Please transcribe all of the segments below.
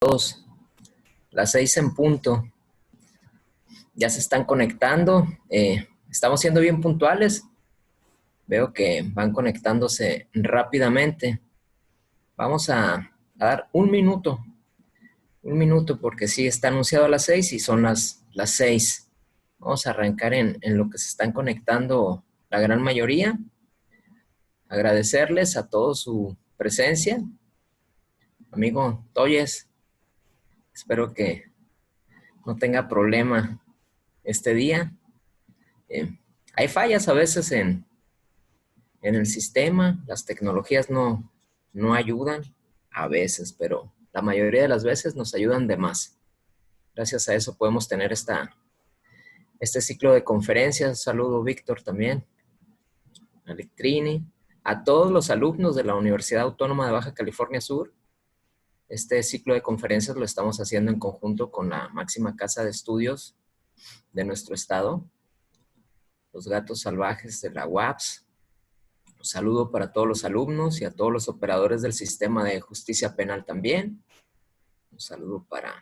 todos. Las 6 en punto. Ya se están conectando. Estamos siendo bien puntuales. Veo que van conectándose rápidamente. Vamos a dar un minuto. Un minuto porque sí está anunciado a las 6 y son las 6. Vamos a arrancar en lo que se están conectando la gran mayoría. Agradecerles a todos su presencia. Amigo Toyes, espero que no tenga problema este día. Hay fallas a veces en el sistema, las tecnologías no ayudan a veces, pero la mayoría de las veces nos ayudan de más. Gracias a eso podemos tener este ciclo de conferencias. Saludo Víctor también, a Electrini, a todos los alumnos de la Universidad Autónoma de Baja California Sur. Este ciclo de conferencias lo estamos haciendo en conjunto con la máxima casa de estudios de nuestro estado, los Gatos Salvajes de la UAPS. Un saludo para todos los alumnos y a todos los operadores del sistema de justicia penal también. Un saludo para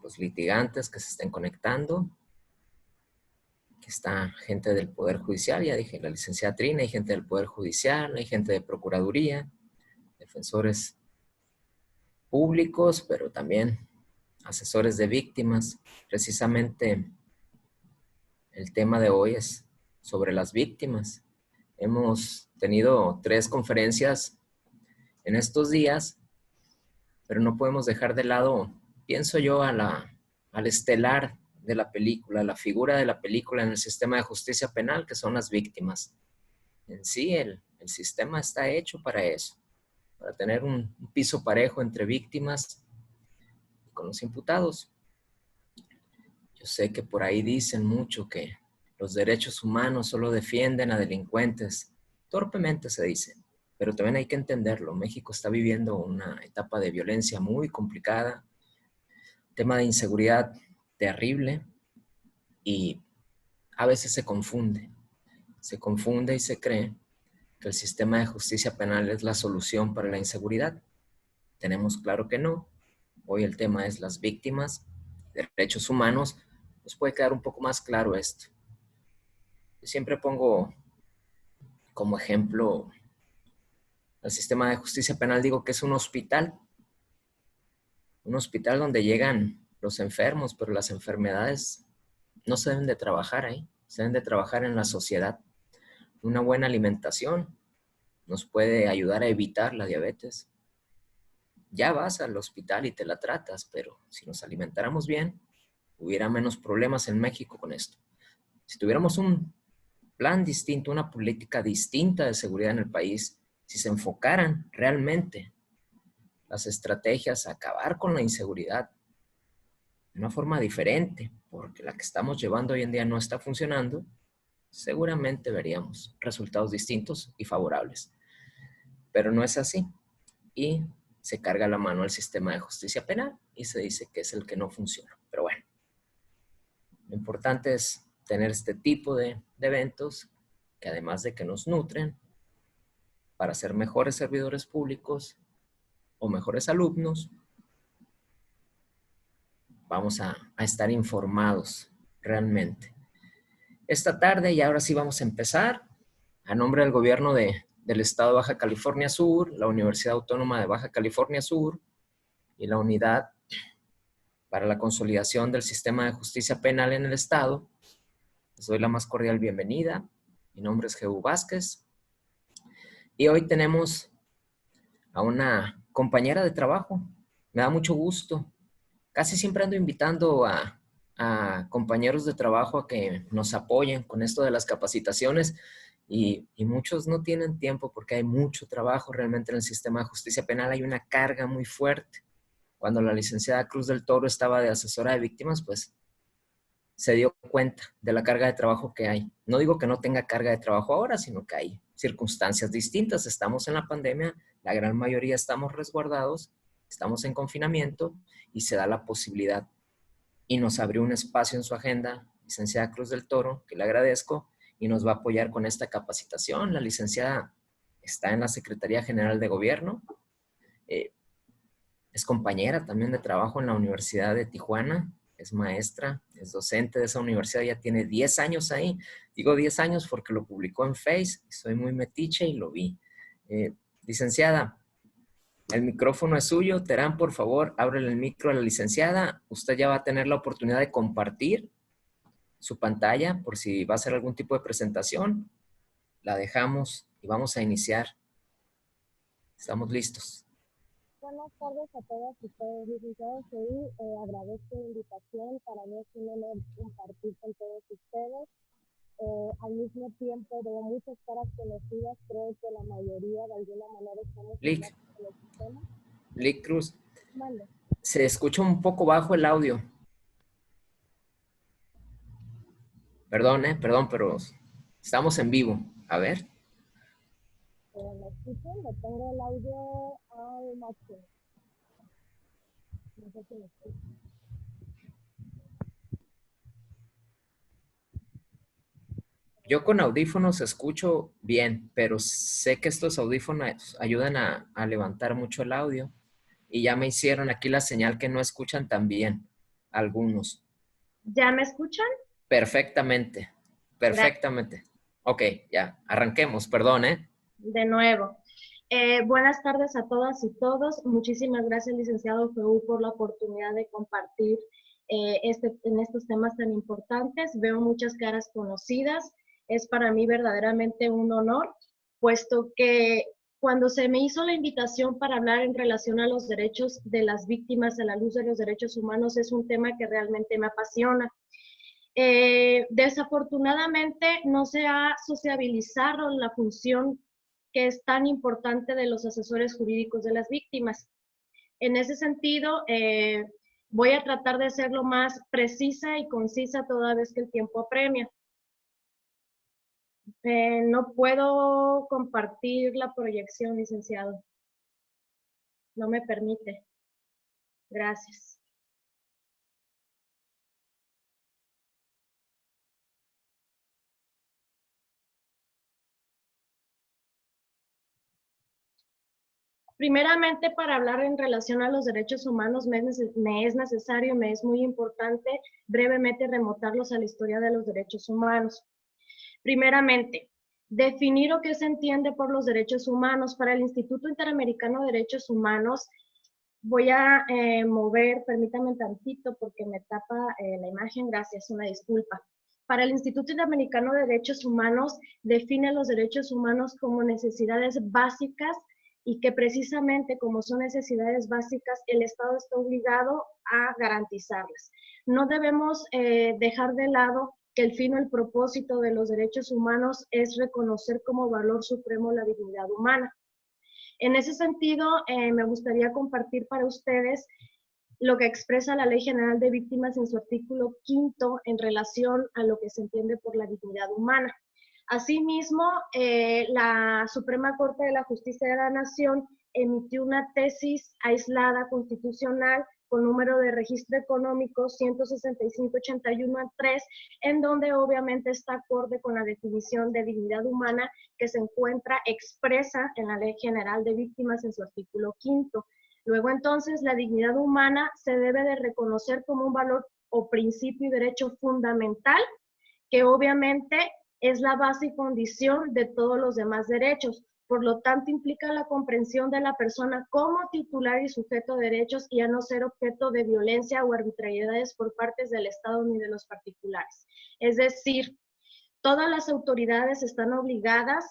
los litigantes que se estén conectando. Aquí está gente del Poder Judicial, ya dije, la licenciada Trina, hay gente del Poder Judicial, hay gente de Procuraduría, defensores públicos, pero también asesores de víctimas. Precisamente el tema de hoy es sobre las víctimas. Hemos tenido 3 conferencias en estos días, pero no podemos dejar de lado, pienso yo, al estelar de la película, la figura de la película en el sistema de justicia penal, que son las víctimas. En sí, el sistema está hecho para eso, para tener un piso parejo entre víctimas y con los imputados. Yo sé que por ahí dicen mucho que los derechos humanos solo defienden a delincuentes. Torpemente se dice, pero también hay que entenderlo. México está viviendo una etapa de violencia muy complicada, tema de inseguridad terrible, y a veces se confunde y se cree que el sistema de justicia penal es la solución para la inseguridad. Tenemos claro que no. Hoy el tema es las víctimas, derechos humanos. Nos puede quedar un poco más claro esto. Yo siempre pongo como ejemplo el sistema de justicia penal, digo que es un hospital donde llegan los enfermos, pero las enfermedades no se deben de trabajar ahí, se deben de trabajar en la sociedad. Una buena alimentación nos puede ayudar a evitar la diabetes. Ya vas al hospital y te la tratas, pero si nos alimentáramos bien, hubiera menos problemas en México con esto. Si tuviéramos un plan distinto, una política distinta de seguridad en el país, si se enfocaran realmente las estrategias a acabar con la inseguridad de una forma diferente, porque la que estamos llevando hoy en día no está funcionando, seguramente veríamos resultados distintos y favorables. Pero no es así. Y se carga la mano al sistema de justicia penal y se dice que es el que no funciona. Pero bueno, lo importante es tener este tipo de eventos que, además de que nos nutren para ser mejores servidores públicos o mejores alumnos, vamos a estar informados realmente. Esta tarde, y ahora sí vamos a empezar, a nombre del gobierno del Estado de Baja California Sur, la Universidad Autónoma de Baja California Sur y la Unidad para la Consolidación del Sistema de Justicia Penal en el Estado, les doy la más cordial bienvenida. Mi nombre es Jehú Vázquez y hoy tenemos a una compañera de trabajo. Me da mucho gusto. Casi siempre ando invitando a compañeros de trabajo a que nos apoyen con esto de las capacitaciones y muchos no tienen tiempo porque hay mucho trabajo realmente en el sistema de justicia penal. Hay una carga muy fuerte. Cuando la licenciada Cruz del Toro estaba de asesora de víctimas, pues se dio cuenta de la carga de trabajo que hay. No digo que no tenga carga de trabajo ahora, sino que hay circunstancias distintas. Estamos en la pandemia, la gran mayoría estamos resguardados, estamos en confinamiento y se da la posibilidad. Y nos abrió un espacio en su agenda, licenciada Cruz del Toro, que le agradezco, y nos va a apoyar con esta capacitación. La licenciada está en la Secretaría General de Gobierno. es compañera también de trabajo en la Universidad de Tijuana, es maestra, es docente de esa universidad, ya tiene 10 años ahí. Digo 10 años porque lo publicó en Face, soy muy metiche y lo vi. Licenciada, el micrófono es suyo. Terán, por favor, ábrele el micro a la licenciada. Usted ya va a tener la oportunidad de compartir su pantalla por si va a hacer algún tipo de presentación. La dejamos y vamos a iniciar. Estamos listos. Buenas tardes a todas ustedes, licenciados. Hoy agradezco la invitación. Para mí es un honor compartir con todos ustedes. Al mismo tiempo veo muchas caras conocidas. Creo que la mayoría de alguna manera estamos en Lic, el sistema. Lic Cruz, Mande. se escucha un poco bajo el audio. Perdón, pero estamos en vivo. A ver. ¿Me escuchan? Le tengo el audio al máximo. No sé si me escuchan. Yo con audífonos escucho bien, pero sé que estos audífonos ayudan a levantar mucho el audio. Y ya me hicieron aquí la señal que no escuchan tan bien algunos. ¿Ya me escuchan? Perfectamente, Gracias. perfectamente. Ok, ya, arranquemos, perdón, ¿eh? De nuevo. Buenas tardes a todas y todos. Muchísimas gracias, licenciado Feu, por la oportunidad de compartir en estos temas tan importantes. Veo muchas caras conocidas. Es para mí verdaderamente un honor, puesto que cuando se me hizo la invitación para hablar en relación a los derechos de las víctimas a la luz de los derechos humanos, es un tema que realmente me apasiona. Desafortunadamente no se ha sociabilizado la función que es tan importante de los asesores jurídicos de las víctimas. En ese sentido, voy a tratar de ser lo más precisa y concisa toda vez que el tiempo apremia. No puedo compartir la proyección, licenciado. No me permite. Gracias. Primeramente, para hablar en relación a los derechos humanos, me es necesario, me es muy importante brevemente remontarlos a la historia de los derechos humanos. Primeramente, definir lo que se entiende por los derechos humanos. Para el Instituto Interamericano de Derechos Humanos, voy a mover, permítame tantito porque me tapa la imagen, gracias, una disculpa. Para el Instituto Interamericano de Derechos Humanos, define los derechos humanos como necesidades básicas y que precisamente como son necesidades básicas, el Estado está obligado a garantizarlas. No debemos dejar de lado que el fin o el propósito de los derechos humanos es reconocer como valor supremo la dignidad humana. En ese sentido, me gustaría compartir para ustedes lo que expresa la Ley General de Víctimas en su artículo 5 en relación a lo que se entiende por la dignidad humana. Asimismo, la Suprema Corte de la Justicia de la Nación emitió una tesis aislada constitucional con número de registro económico 165-81-3, en donde obviamente está acorde con la definición de dignidad humana que se encuentra expresa en la Ley General de Víctimas en su artículo 5. Luego entonces la dignidad humana se debe de reconocer como un valor o principio y derecho fundamental que obviamente es la base y condición de todos los demás derechos. Por lo tanto, implica la comprensión de la persona como titular y sujeto de derechos y a no ser objeto de violencia o arbitrariedades por partes del Estado ni de los particulares. Es decir, todas las autoridades están obligadas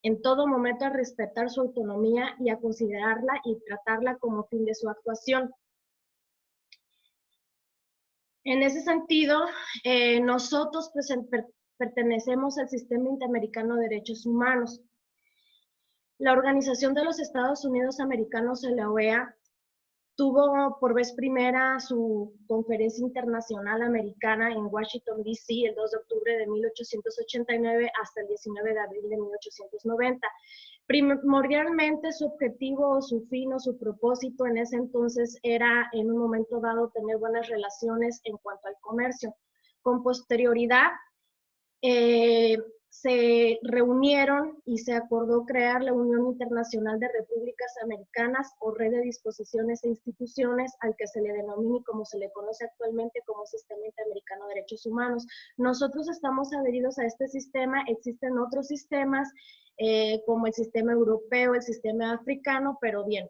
en todo momento a respetar su autonomía y a considerarla y tratarla como fin de su actuación. En ese sentido, nosotros pertenecemos al Sistema Interamericano de Derechos Humanos. La Organización de los Estados Unidos Americanos, la OEA, tuvo por vez primera su conferencia internacional americana en Washington, D.C., el 2 de octubre de 1889 hasta el 19 de abril de 1890. Primordialmente su objetivo, su fin o su propósito en ese entonces era en un momento dado tener buenas relaciones en cuanto al comercio. Con posterioridad, se reunieron y se acordó crear la Unión Internacional de Repúblicas Americanas, o Red de Disposiciones e Instituciones, al que se le denomina y como se le conoce actualmente como Sistema Interamericano de Derechos Humanos. Nosotros estamos adheridos a este sistema. Existen otros sistemas como el sistema europeo, el sistema africano, pero bien,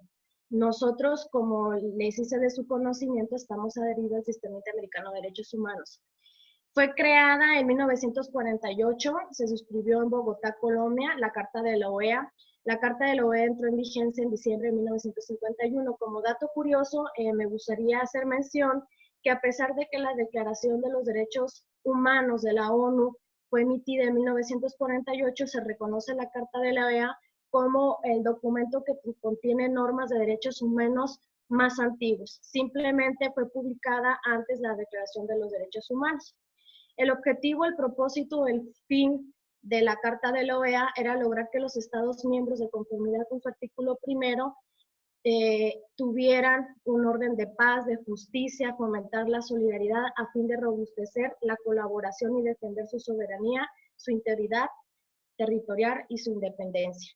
nosotros, como les hice de su conocimiento, estamos adheridos al Sistema Interamericano de Derechos Humanos. Fue creada en 1948, se suscribió en Bogotá, Colombia, la Carta de la OEA. La Carta de la OEA entró en vigencia en diciembre de 1951. Como dato curioso, me gustaría hacer mención que a pesar de que la Declaración de los Derechos Humanos de la ONU fue emitida en 1948, se reconoce la Carta de la OEA como el documento que contiene normas de derechos humanos más antiguos. Simplemente fue publicada antes de la Declaración de los Derechos Humanos. El objetivo, el propósito, el fin de la Carta de la OEA era lograr que los Estados miembros, de conformidad con su artículo primero, tuvieran un orden de paz, de justicia, fomentar la solidaridad a fin de robustecer la colaboración y defender su soberanía, su integridad territorial y su independencia.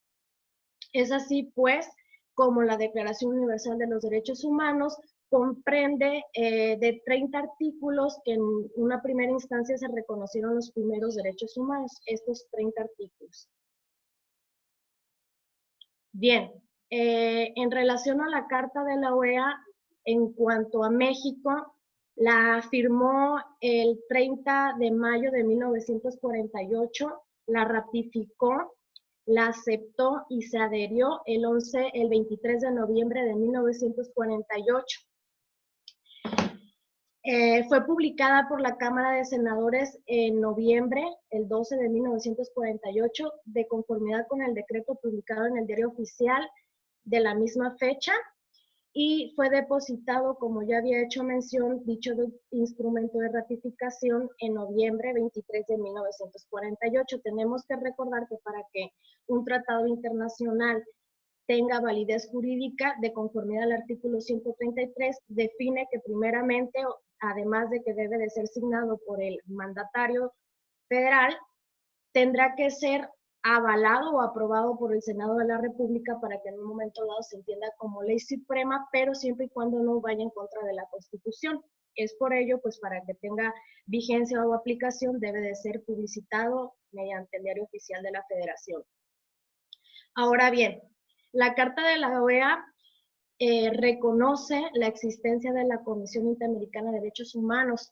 Es así, pues, como la Declaración Universal de los Derechos Humanos comprende de 30 artículos que en una primera instancia se reconocieron los primeros derechos humanos, estos 30 artículos. Bien, en relación a la Carta de la OEA, en cuanto a México, la firmó el 30 de mayo de 1948, la ratificó, la aceptó y se adherió el 23 de noviembre de 1948. Fue publicada por la Cámara de Senadores en noviembre, el 12 de 1948, de conformidad con el decreto publicado en el Diario Oficial de la misma fecha, y fue depositado, como ya había hecho mención, dicho instrumento de ratificación en noviembre 23 de 1948. Tenemos que recordar que para que un tratado internacional tenga validez jurídica, de conformidad al artículo 133, define que primeramente, además de que debe de ser signado por el mandatario federal, tendrá que ser avalado o aprobado por el Senado de la República para que en un momento dado se entienda como ley suprema, pero siempre y cuando no vaya en contra de la Constitución. Es por ello, pues para que tenga vigencia o aplicación, debe de ser publicitado mediante el Diario Oficial de la Federación. Ahora bien, la Carta de la OEA reconoce la existencia de la Comisión Interamericana de Derechos Humanos.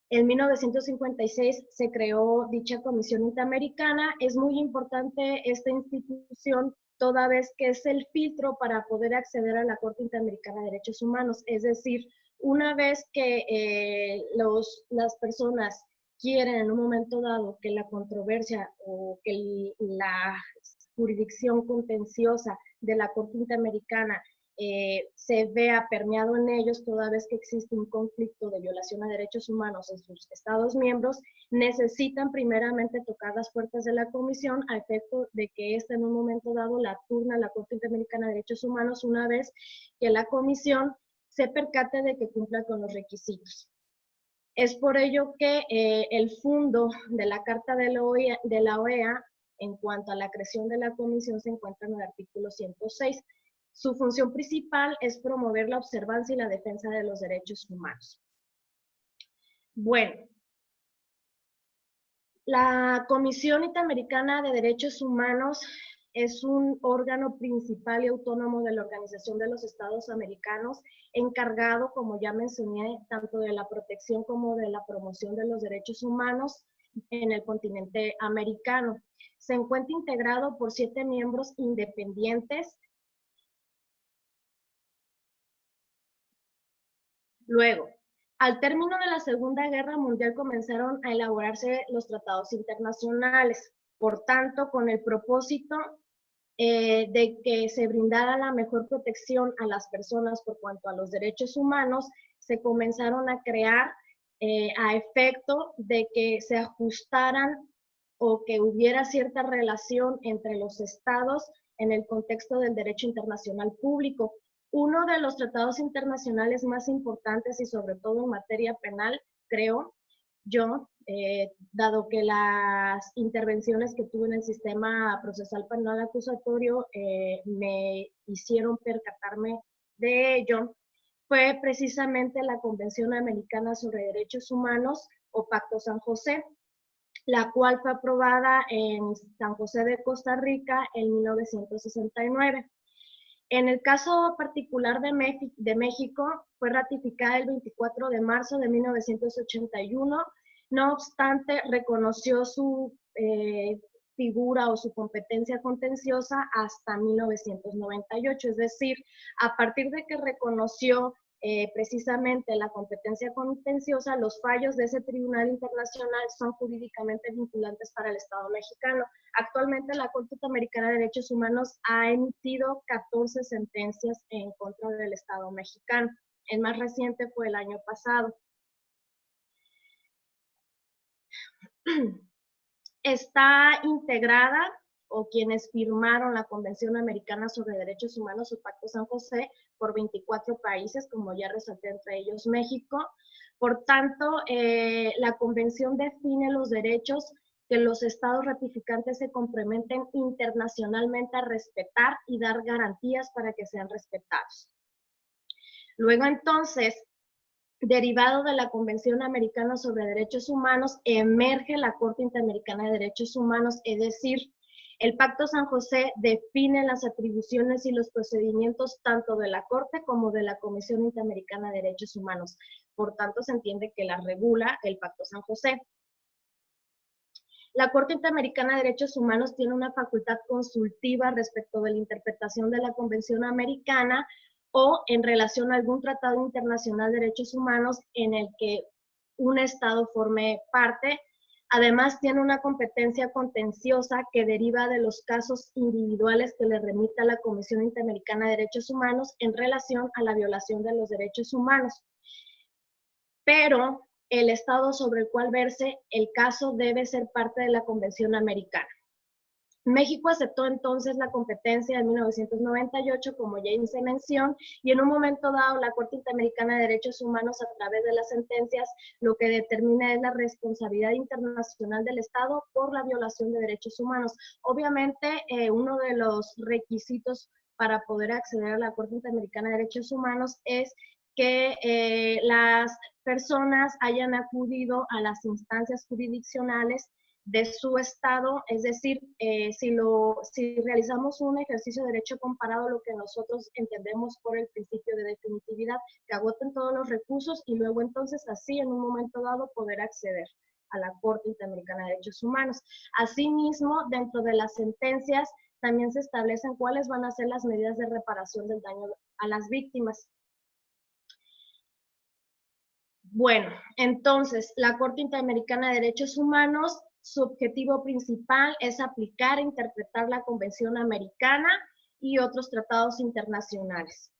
En 1956 se creó dicha Comisión Interamericana. Es muy importante esta institución toda vez que es el filtro para poder acceder a la Corte Interamericana de Derechos Humanos. Es decir, una vez que las personas quieren en un momento dado que la controversia o que la jurisdicción contenciosa de la Corte Interamericana se vea permeado en ellos, toda vez que existe un conflicto de violación a derechos humanos en sus Estados miembros, necesitan primeramente tocar las puertas de la Comisión a efecto de que ésta en un momento dado la turna a la Corte Interamericana de Derechos Humanos una vez que la Comisión se percate de que cumpla con los requisitos. Es por ello que el fondo de la Carta de la OEA en cuanto a la creación de la Comisión se encuentra en el artículo 106. Su función principal es promover la observancia y la defensa de los derechos humanos. Bueno, la Comisión Interamericana de Derechos Humanos es un órgano principal y autónomo de la Organización de los Estados Americanos, encargado, como ya mencioné, tanto de la protección como de la promoción de los derechos humanos en el continente americano. Se encuentra integrado por 7 miembros independientes. Luego, al término de la Segunda Guerra Mundial comenzaron a elaborarse los tratados internacionales, por tanto, con el propósito de que se brindara la mejor protección a las personas por cuanto a los derechos humanos, se comenzaron a crear a efecto de que se ajustaran o que hubiera cierta relación entre los estados en el contexto del derecho internacional público. Uno de los tratados internacionales más importantes y sobre todo en materia penal, creo, yo, dado que las intervenciones que tuve en el sistema procesal penal acusatorio me hicieron percatarme de ello, fue precisamente la Convención Americana sobre Derechos Humanos o Pacto San José, la cual fue aprobada en San José de Costa Rica en 1969. En el caso particular de México, fue ratificada el 24 de marzo de 1981, no obstante, reconoció su figura o su competencia contenciosa hasta 1998, es decir, a partir de que reconoció precisamente la competencia contenciosa, los fallos de ese tribunal internacional son jurídicamente vinculantes para el Estado mexicano. Actualmente la Corte Interamericana de Derechos Humanos ha emitido 14 sentencias en contra del Estado mexicano. El más reciente fue el año pasado. Está integrada, o quienes firmaron la Convención Americana sobre Derechos Humanos o Pacto San José, por 24 países, como ya resalté, entre ellos México. Por tanto, la Convención define los derechos que los estados ratificantes se comprometen internacionalmente a respetar y dar garantías para que sean respetados. Luego, entonces, derivado de la Convención Americana sobre Derechos Humanos, emerge la Corte Interamericana de Derechos Humanos, es decir, el Pacto San José define las atribuciones y los procedimientos tanto de la Corte como de la Comisión Interamericana de Derechos Humanos. Por tanto, se entiende que la regula el Pacto San José. La Corte Interamericana de Derechos Humanos tiene una facultad consultiva respecto de la interpretación de la Convención Americana o en relación a algún tratado internacional de derechos humanos en el que un Estado forme parte. Además, tiene una competencia contenciosa que deriva de los casos individuales que le remita la Comisión Interamericana de Derechos Humanos en relación a la violación de los derechos humanos. Pero el Estado sobre el cual verse el caso debe ser parte de la Convención Americana. México aceptó entonces la competencia en 1998, como ya hice mención, y en un momento dado la Corte Interamericana de Derechos Humanos, a través de las sentencias, lo que determina es la responsabilidad internacional del Estado por la violación de derechos humanos. Obviamente, uno de los requisitos para poder acceder a la Corte Interamericana de Derechos Humanos es que las personas hayan acudido a las instancias jurisdiccionales de su estado, es decir, si realizamos un ejercicio de derecho comparado, lo que nosotros entendemos por el principio de definitividad, que agoten todos los recursos y luego entonces así en un momento dado poder acceder a la Corte Interamericana de Derechos Humanos. Asimismo, dentro de las sentencias también se establecen cuáles van a ser las medidas de reparación del daño a las víctimas. Bueno, entonces, la Corte Interamericana de Derechos Humanos, su objetivo principal es aplicar e interpretar la Convención Americana y otros tratados internacionales.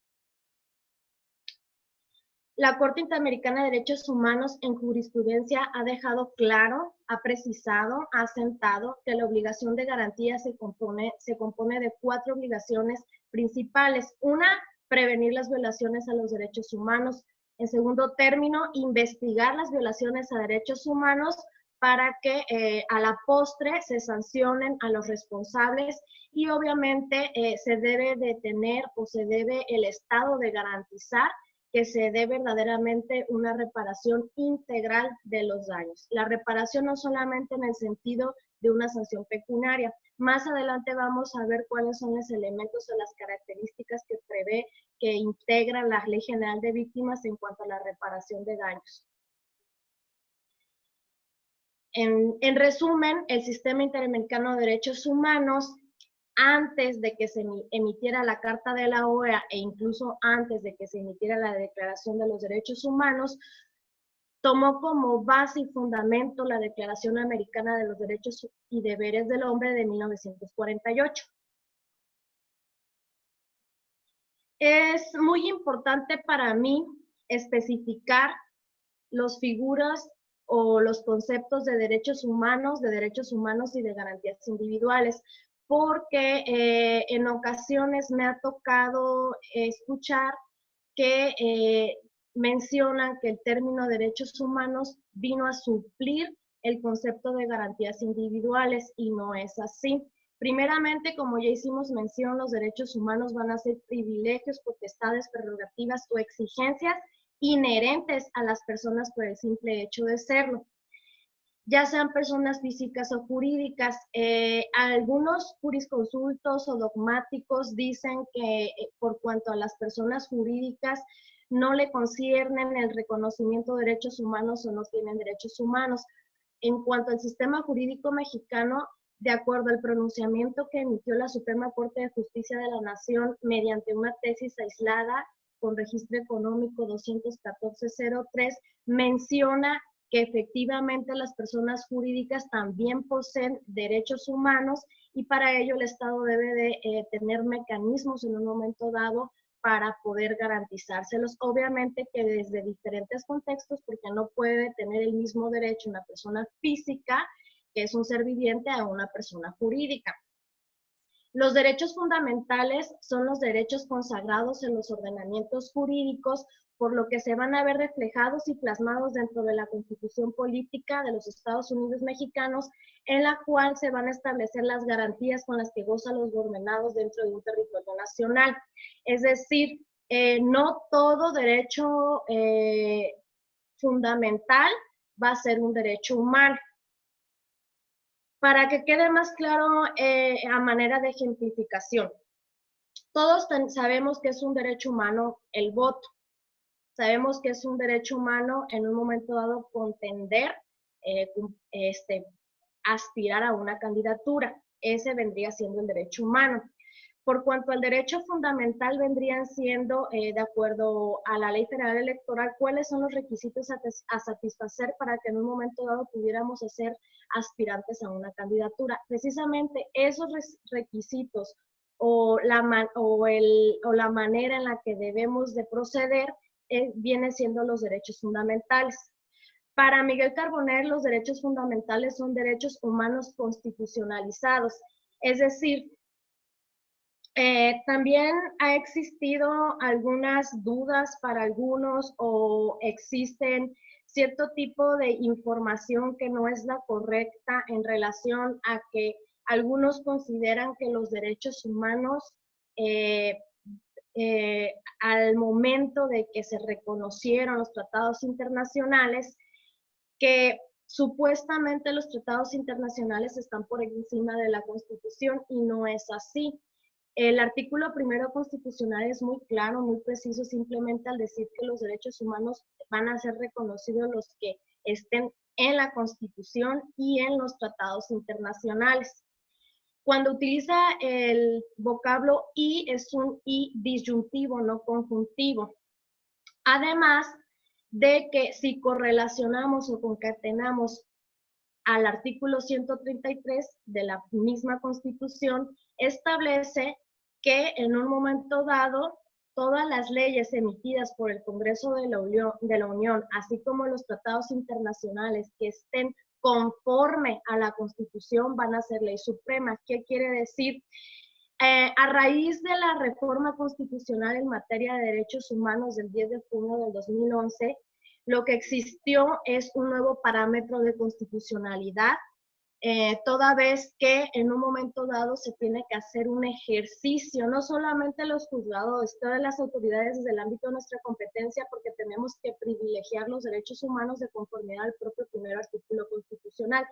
La Corte Interamericana de Derechos Humanos en jurisprudencia ha dejado claro, ha precisado, ha asentado que la obligación de garantía se compone de 4 obligaciones principales. Una, prevenir las violaciones a los derechos humanos. En segundo término, investigar las violaciones a derechos humanos para que a la postre se sancionen a los responsables y obviamente se debe de tener o se debe el Estado de garantizar que se dé verdaderamente una reparación integral de los daños. La reparación no solamente en el sentido de una sanción pecuniaria. Más adelante vamos a ver cuáles son los elementos o las características que prevé, que integra la Ley General de Víctimas en cuanto a la reparación de daños. En resumen, el Sistema Interamericano de Derechos Humanos, antes de que se emitiera la Carta de la OEA e incluso antes de que se emitiera la Declaración de los Derechos Humanos, tomó como base y fundamento la Declaración Americana de los Derechos y Deberes del Hombre de 1948. Es muy importante para mí especificar las figuras o los conceptos de derechos humanos y de garantías individuales, porque en ocasiones me ha tocado escuchar que mencionan que el término derechos humanos vino a suplir el concepto de garantías individuales y no es así. Primeramente, como ya hicimos mención, los derechos humanos van a ser privilegios, potestades, prerrogativas o exigencias inherentes a las personas por el simple hecho de serlo, ya sean personas físicas o jurídicas. Algunos jurisconsultos o dogmáticos dicen que por cuanto a las personas jurídicas no le conciernen el reconocimiento de derechos humanos o no tienen derechos humanos. En cuanto al sistema jurídico mexicano, de acuerdo al pronunciamiento que emitió la Suprema Corte de Justicia de la Nación mediante una tesis aislada con registro económico 214-03, menciona que efectivamente las personas jurídicas también poseen derechos humanos y para ello el Estado debe de tener mecanismos en un momento dado para poder garantizárselos. Obviamente que desde diferentes contextos, porque no puede tener el mismo derecho una persona física, que es un ser viviente, a una persona jurídica. Los derechos fundamentales son los derechos consagrados en los ordenamientos jurídicos, por lo que se van a ver reflejados y plasmados dentro de la Constitución Política de los Estados Unidos Mexicanos, en la cual se van a establecer las garantías con las que gozan los gobernados dentro de un territorio nacional. Es decir, no todo derecho fundamental va a ser un derecho humano. Para que quede más claro a manera de ejemplificación, todos sabemos que es un derecho humano el voto. Sabemos que es un derecho humano en un momento dado contender, aspirar a una candidatura. Ese vendría siendo el derecho humano. Por cuanto al derecho fundamental vendrían siendo, de acuerdo a la Ley Federal Electoral, cuáles son los requisitos a satisfacer para que en un momento dado pudiéramos ser aspirantes a una candidatura. Precisamente esos requisitos o la manera en la que debemos de proceder viene siendo los derechos fundamentales. Para Miguel Carbonell, los derechos fundamentales son derechos humanos constitucionalizados, es decir, también ha existido algunas dudas para algunos o existen cierto tipo de información que no es la correcta en relación a que algunos consideran que los derechos humanos al momento de que se reconocieron los tratados internacionales, que supuestamente los tratados internacionales están por encima de la Constitución y no es así. El artículo primero constitucional es muy claro, muy preciso, simplemente al decir que los derechos humanos van a ser reconocidos los que estén en la Constitución y en los tratados internacionales. Cuando utiliza el vocablo y, es un y disyuntivo, no conjuntivo. Además de que si correlacionamos o concatenamos al artículo 133 de la misma Constitución, establece que en un momento dado todas las leyes emitidas por el Congreso de la Unión, así como los tratados internacionales que estén conforme a la Constitución, van a ser ley suprema. ¿Qué quiere decir? A raíz de la reforma constitucional en materia de derechos humanos del 10 de junio del 2011, lo que existió es un nuevo parámetro de constitucionalidad, toda vez que en un momento dado se tiene que hacer un ejercicio, no solamente los juzgados, todas las autoridades desde el ámbito de nuestra competencia, porque tenemos que privilegiar los derechos humanos de conformidad al propio primer artículo constitucional.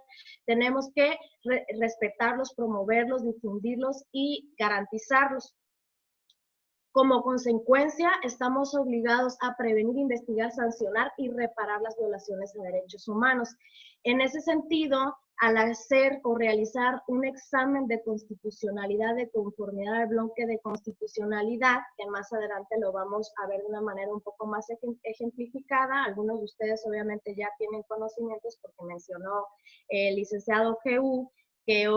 Tenemos que respetarlos, promoverlos, difundirlos y garantizarlos. Como consecuencia, estamos obligados a prevenir, investigar, sancionar y reparar las violaciones a derechos humanos. En ese sentido, al hacer o realizar un examen de constitucionalidad, de conformidad al bloque de constitucionalidad, que más adelante lo vamos a ver de una manera un poco más ejemplificada, algunos de ustedes obviamente ya tienen conocimientos porque mencionó el licenciado G.U., que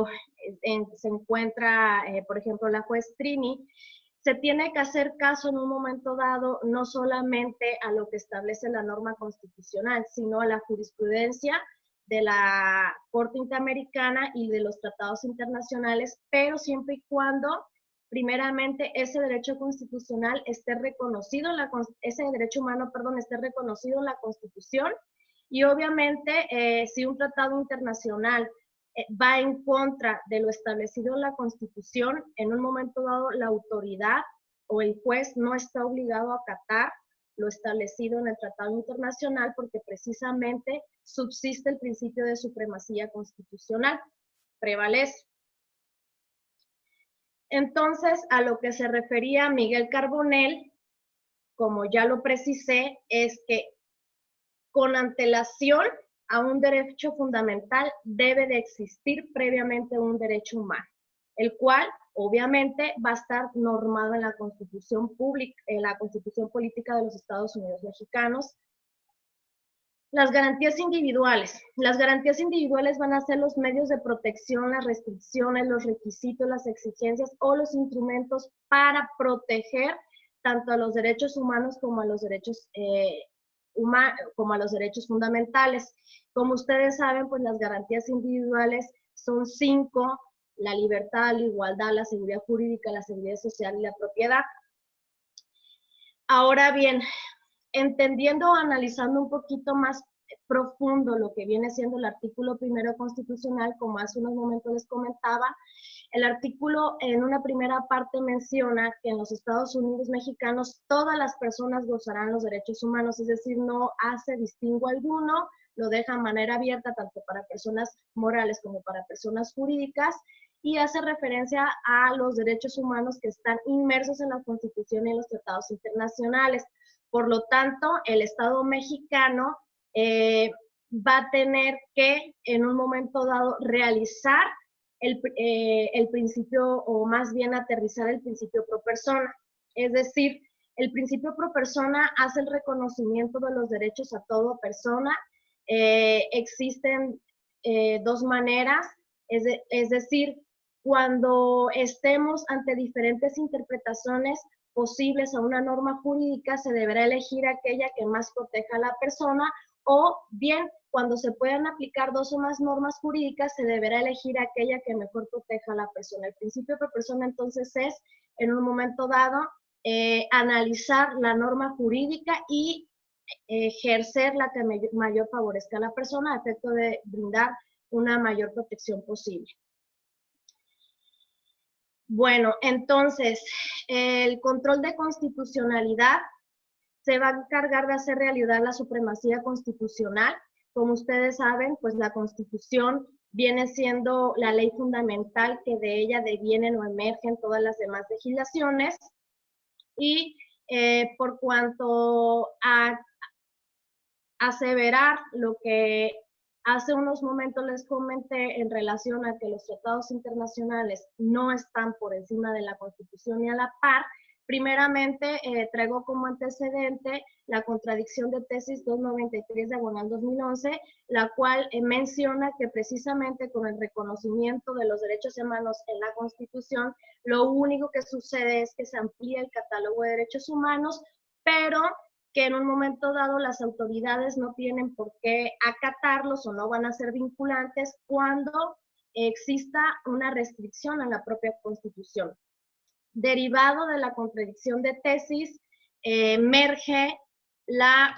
se encuentra, por ejemplo, la juez Trini. Se tiene que hacer caso en un momento dado no solamente a lo que establece la norma constitucional, sino a la jurisprudencia de la Corte Interamericana y de los tratados internacionales, pero siempre y cuando primeramente ese derecho constitucional esté reconocido, ese derecho humano, perdón, esté reconocido en la Constitución. Y obviamente, si un tratado internacional va en contra de lo establecido en la Constitución, en un momento dado la autoridad o el juez no está obligado a acatar lo establecido en el tratado internacional, porque precisamente subsiste el principio de supremacía constitucional, prevalece. Entonces, a lo que se refería Miguel Carbonell, como ya lo precisé, es que con antelación a un derecho fundamental debe de existir previamente un derecho humano, el cual obviamente va a estar normado en la Constitución pública, en la Constitución Política de los Estados Unidos Mexicanos. Las garantías individuales. Las garantías individuales van a ser los medios de protección, las restricciones, los requisitos, las exigencias o los instrumentos para proteger tanto a los derechos humanos como a los derechos fundamentales. Como ustedes saben, pues las garantías individuales son 5: la libertad, la igualdad, la seguridad jurídica, la seguridad social y la propiedad. Ahora bien, entendiendo o analizando un poquito más profundo lo que viene siendo el artículo primero constitucional, como hace unos momentos les comentaba, el artículo en una primera parte menciona que en los Estados Unidos mexicanos todas las personas gozarán los derechos humanos, es decir, no hace distingo alguno, lo deja de manera abierta tanto para personas morales como para personas jurídicas, y hace referencia a los derechos humanos que están inmersos en la Constitución y en los tratados internacionales. Por lo tanto, el Estado mexicano va a tener que, en un momento dado, realizar el principio, o más bien aterrizar el principio pro persona. Es decir, el principio pro persona hace el reconocimiento de los derechos a toda persona. Existen dos maneras, es decir, cuando estemos ante diferentes interpretaciones posibles a una norma jurídica, se deberá elegir aquella que más proteja a la persona, o bien, cuando se puedan aplicar dos o más normas jurídicas, se deberá elegir aquella que mejor proteja a la persona. El principio de persona, entonces, es, en un momento dado, analizar la norma jurídica y ejercer la que mayor favorezca a la persona a efecto de brindar una mayor protección posible. Bueno, entonces, el control de constitucionalidad se va a encargar de hacer realidad la supremacía constitucional. Como ustedes saben, pues la Constitución viene siendo la ley fundamental, que de ella devienen o emergen todas las demás legislaciones, y por cuanto a aseverar lo que hace unos momentos les comenté en relación a que los tratados internacionales no están por encima de la Constitución ni a la par, primeramente traigo como antecedente la contradicción de tesis 293/2011, la cual menciona que precisamente con el reconocimiento de los derechos humanos en la Constitución, lo único que sucede es que se amplía el catálogo de derechos humanos, pero que en un momento dado las autoridades no tienen por qué acatarlos o no van a ser vinculantes cuando exista una restricción a la propia Constitución. Derivado de la contradicción de tesis, emerge la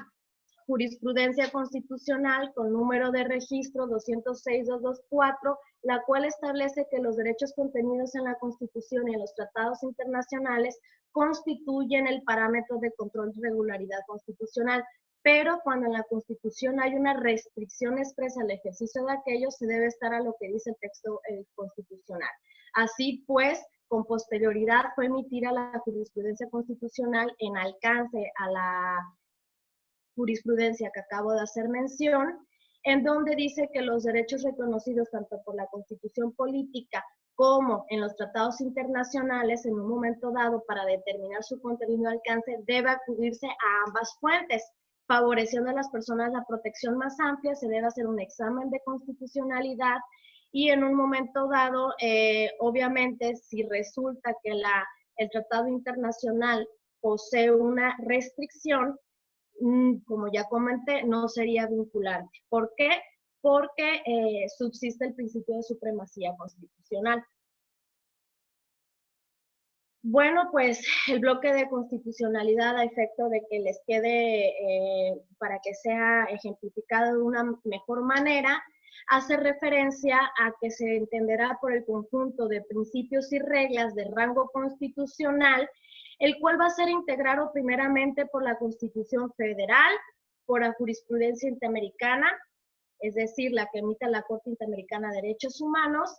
jurisprudencia constitucional con número de registro 206-224, la cual establece que los derechos contenidos en la Constitución y en los tratados internacionales constituyen el parámetro de control de regularidad constitucional, pero cuando en la Constitución hay una restricción expresa al ejercicio de aquello, se debe estar a lo que dice el texto constitucional. Así pues, con posterioridad fue emitida la jurisprudencia constitucional en alcance a la jurisprudencia que acabo de hacer mención, en donde dice que los derechos reconocidos tanto por la Constitución política como en los tratados internacionales, en un momento dado, para determinar su contenido y alcance, debe acudirse a ambas fuentes, favoreciendo a las personas la protección más amplia. Se debe hacer un examen de constitucionalidad y en un momento dado, obviamente, si resulta que el tratado internacional posee una restricción, como ya comenté, no sería vinculante. ¿Por qué? Porque subsiste el principio de supremacía constitucional. Bueno, pues el bloque de constitucionalidad a efecto de que les quede, para que sea ejemplificado de una mejor manera, hace referencia a que se entenderá por el conjunto de principios y reglas de rango constitucional, el cual va a ser integrado primeramente por la Constitución Federal, por la jurisprudencia interamericana, es decir, la que emite la Corte Interamericana de Derechos Humanos,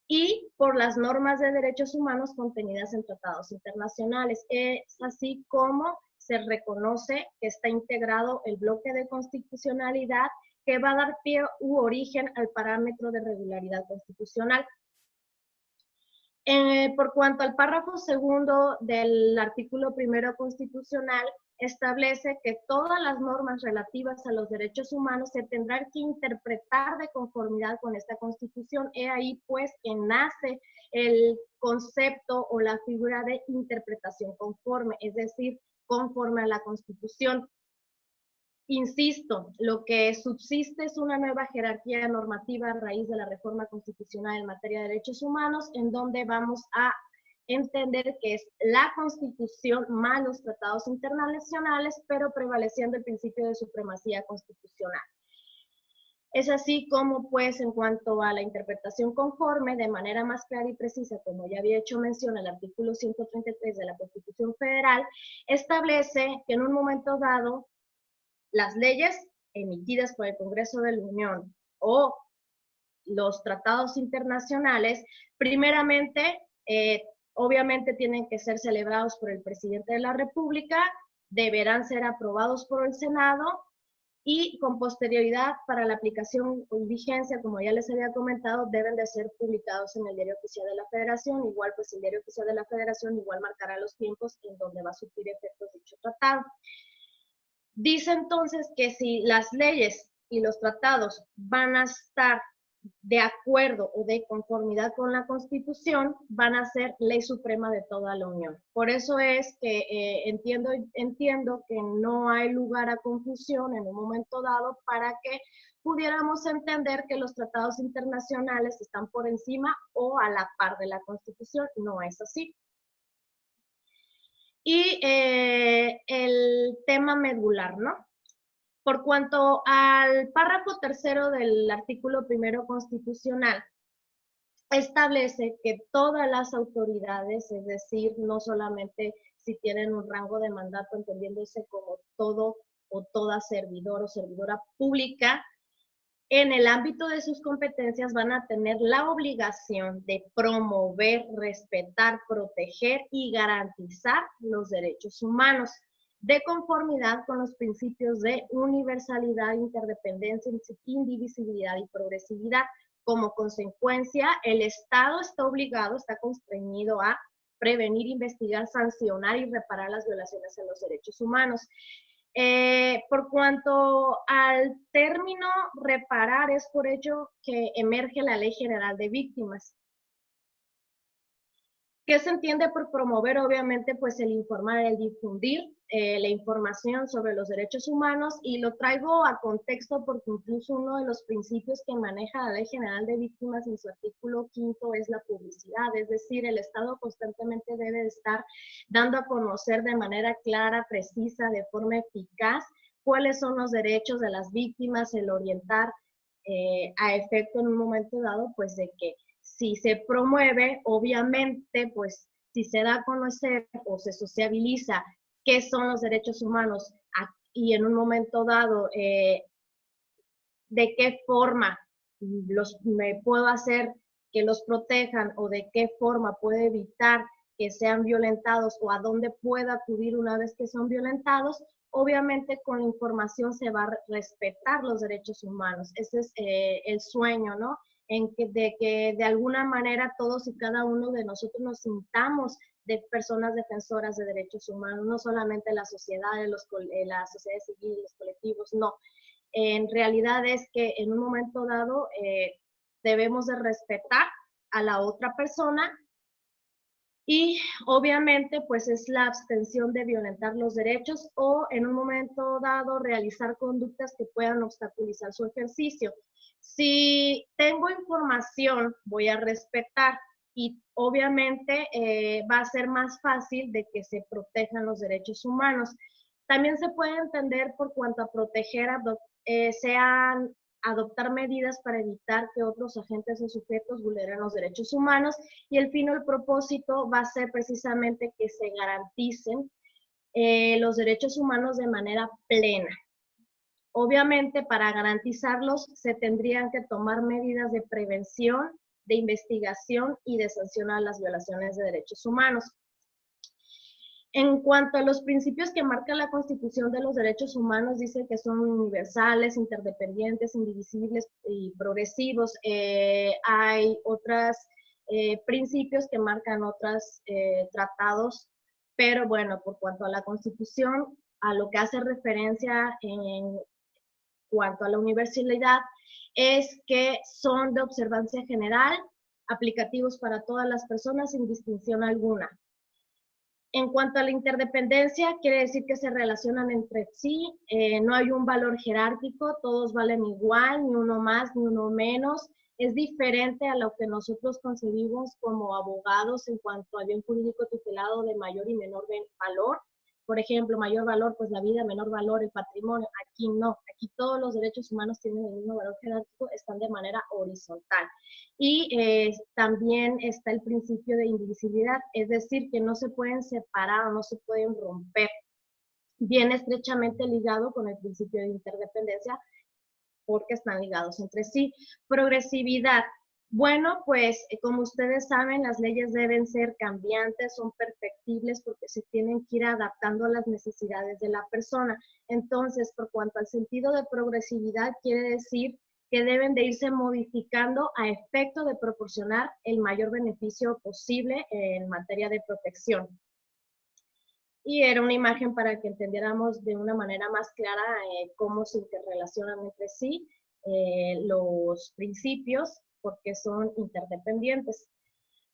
y por las normas de derechos humanos contenidas en tratados internacionales. Es así como se reconoce que está integrado el bloque de constitucionalidad que va a dar pie u origen al parámetro de regularidad constitucional. Por cuanto al párrafo segundo del artículo primero constitucional, establece que todas las normas relativas a los derechos humanos se tendrán que interpretar de conformidad con esta Constitución. He ahí pues que nace el concepto o la figura de interpretación conforme, es decir, conforme a la Constitución. Insisto, lo que subsiste es una nueva jerarquía normativa a raíz de la reforma constitucional en materia de derechos humanos, en donde vamos a entender que es la Constitución más los tratados internacionales, pero prevaleciendo el principio de supremacía constitucional. Es así como, pues, en cuanto a la interpretación conforme, de manera más clara y precisa, como ya había hecho mención, el artículo 133 de la Constitución Federal, establece que en un momento dado, las leyes emitidas por el Congreso de la Unión o los tratados internacionales, primeramente, obviamente tienen que ser celebrados por el presidente de la República, deberán ser aprobados por el Senado y con posterioridad para la aplicación y vigencia, como ya les había comentado, deben de ser publicados en el Diario Oficial de la Federación. Igual, pues el Diario Oficial de la Federación igual marcará los tiempos en donde va a surtir efectos dicho tratado. Dice entonces que si las leyes y los tratados van a estar de acuerdo o de conformidad con la Constitución, van a ser ley suprema de toda la Unión. Por eso es que entiendo que no hay lugar a confusión en un momento dado para que pudiéramos entender que los tratados internacionales están por encima o a la par de la Constitución. No es así. Y el tema medular, ¿no? Por cuanto al párrafo tercero del artículo primero constitucional, establece que todas las autoridades, es decir, no solamente si tienen un rango de mandato, entendiéndose como todo o toda servidor o servidora pública, en el ámbito de sus competencias van a tener la obligación de promover, respetar, proteger y garantizar los derechos humanos de conformidad con los principios de universalidad, interdependencia, indivisibilidad y progresividad. Como consecuencia, el Estado está obligado, está constreñido a prevenir, investigar, sancionar y reparar las violaciones a los derechos humanos. Por cuanto al término reparar, es por ello que emerge la Ley General de Víctimas. ¿Qué se entiende por promover? Obviamente, pues el informar, el difundir la información sobre los derechos humanos, y lo traigo a contexto porque incluso uno de los principios que maneja la Ley General de Víctimas en su artículo 5 es la publicidad, es decir, el Estado constantemente debe estar dando a conocer de manera clara, precisa, de forma eficaz, cuáles son los derechos de las víctimas, el orientar a efecto en un momento dado, pues de que si se promueve, obviamente, pues si se da a conocer o se sociabiliza qué son los derechos humanos y en un momento dado de qué forma me puedo hacer que los protejan o de qué forma puedo evitar que sean violentados o a dónde puedo acudir una vez que son violentados, obviamente con la información se va a respetar los derechos humanos. Ese es el sueño, ¿no? De que de alguna manera todos y cada uno de nosotros nos sintamos de personas defensoras de derechos humanos, no solamente la sociedad, la sociedad civil, los colectivos, no. En realidad es que en un momento dado debemos de respetar a la otra persona y obviamente pues es la abstención de violentar los derechos o en un momento dado realizar conductas que puedan obstaculizar su ejercicio. Si tengo información, voy a respetar. y obviamente va a ser más fácil de que se protejan los derechos humanos. También se puede entender por cuanto a proteger, sean adoptar medidas para evitar que otros agentes o sujetos vulneren los derechos humanos, y el fin o el propósito va a ser precisamente que se garanticen los derechos humanos de manera plena. Obviamente, para garantizarlos se tendrían que tomar medidas de prevención, de investigación y de sancionar las violaciones de derechos humanos. En cuanto a los principios que marca la Constitución de los Derechos Humanos, dice que son universales, interdependientes, indivisibles y progresivos. Hay otros principios que marcan otros tratados, pero bueno, por cuanto a la Constitución, a lo que hace referencia en cuanto a la universalidad, es que son de observancia general, aplicativos para todas las personas sin distinción alguna. En cuanto a la interdependencia, quiere decir que se relacionan entre sí, no hay un valor jerárquico, todos valen igual, ni uno más, ni uno menos. Es diferente a lo que nosotros concebimos como abogados en cuanto al bien jurídico tutelado de mayor y menor valor. Por ejemplo, mayor valor, pues la vida, menor valor, el patrimonio. Aquí no, aquí todos los derechos humanos tienen el mismo valor jerárquico, están de manera horizontal. Y también está el principio de indivisibilidad, es decir, que no se pueden separar o no se pueden romper. Viene estrechamente ligado con el principio de interdependencia porque están ligados entre sí. Progresividad. Bueno, pues como ustedes saben, las leyes deben ser cambiantes, son perfectibles porque se tienen que ir adaptando a las necesidades de la persona. Entonces, por cuanto al sentido de progresividad, quiere decir que deben de irse modificando a efecto de proporcionar el mayor beneficio posible en materia de protección. Y era una imagen para que entendiéramos de una manera más clara cómo se interrelacionan entre sí los principios, porque son interdependientes.